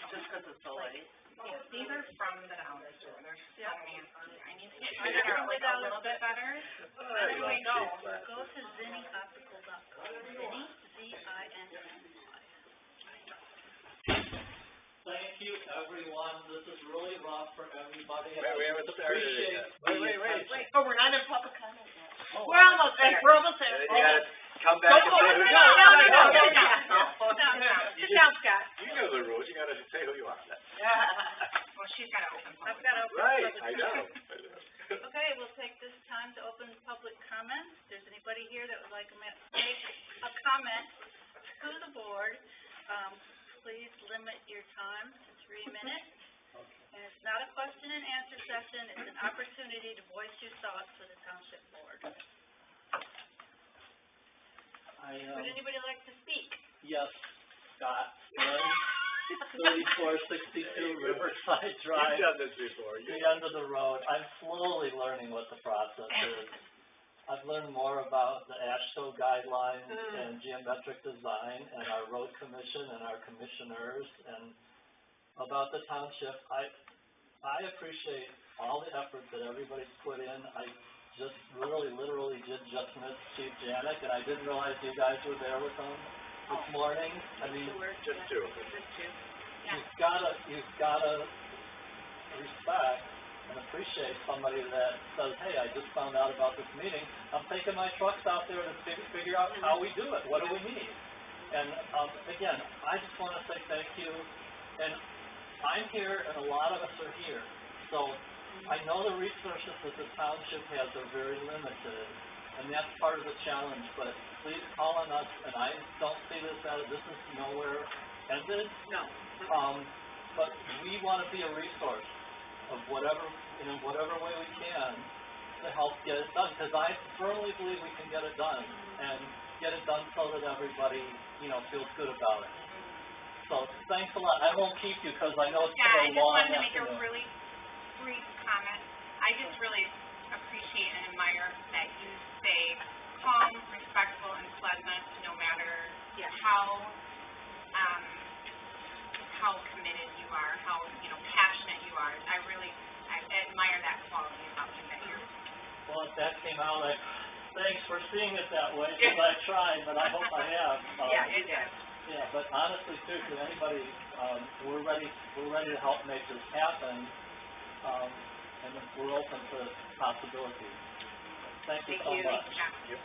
Just 'cause it's so late. Yeah, these are from the dollar store, they're so nasty. I need to get I figured out know, like a little bit better. Where do we go? Go to zinnioptical.com. Zinni, Z-I-N-N-Y. Thank you, everyone. This is really rough for everybody. Wait, we haven't started it yet. Wait. Oh, we're not in public comment yet. Oh, We're almost there. We're almost there. You gotta come back and say who you are. Sit down, Scott. You know the rules, you gotta say who you are. Well, she's gotta open. I've got to open Right, public I know. comment. Okay, we'll take this time to open public comment. If there's anybody here that would like to make a comment to the board, please limit your time to 3 minutes. And it's not a question and answer session, it's an opportunity to voice your thoughts to the township board. Would anybody like to speak? Yes, Scott, 3462 Riverside Drive. You've done this before. The end of the road. I'm slowly learning what the process is. I've learned more about the AASHTO guidelines and geometric design and our road commission and our commissioners and about the township. I appreciate all the effort that everybody's put in. I just literally did just miss Chief Janik, and I didn't realize you guys were there with him this morning. I mean, Just two. you've gotta respect and appreciate somebody that says, hey, I just found out about this meeting. I'm taking my trucks out there to figure out how we do it. What do we need? And, again, I just want to say thank you. And I'm here and a lot of us are here. So I know the resources that the township has are very limited, and that's part of the challenge, but please call on us, and I don't see this is nowhere ended. No. But we want to be a resource of whatever way we can to help get it done, because I firmly believe we can get it done, and get it done so that everybody, feels good about it. So, thanks a lot. I won't keep you, because I know it's been a long I just wanted to make a afternoon. really brief comment. I just really appreciate and admire that you stay calm, respectful, and pleasant, no matter how committed you are, how, passionate you are. I admire that quality about you that you're. Well, if that came out, thanks for seeing it that way, because I tried, but I hope I have. It does. Yeah, but honestly, too, to anybody, we're ready to help make this happen, and we're open to possibilities. Thank you so much. Thank you.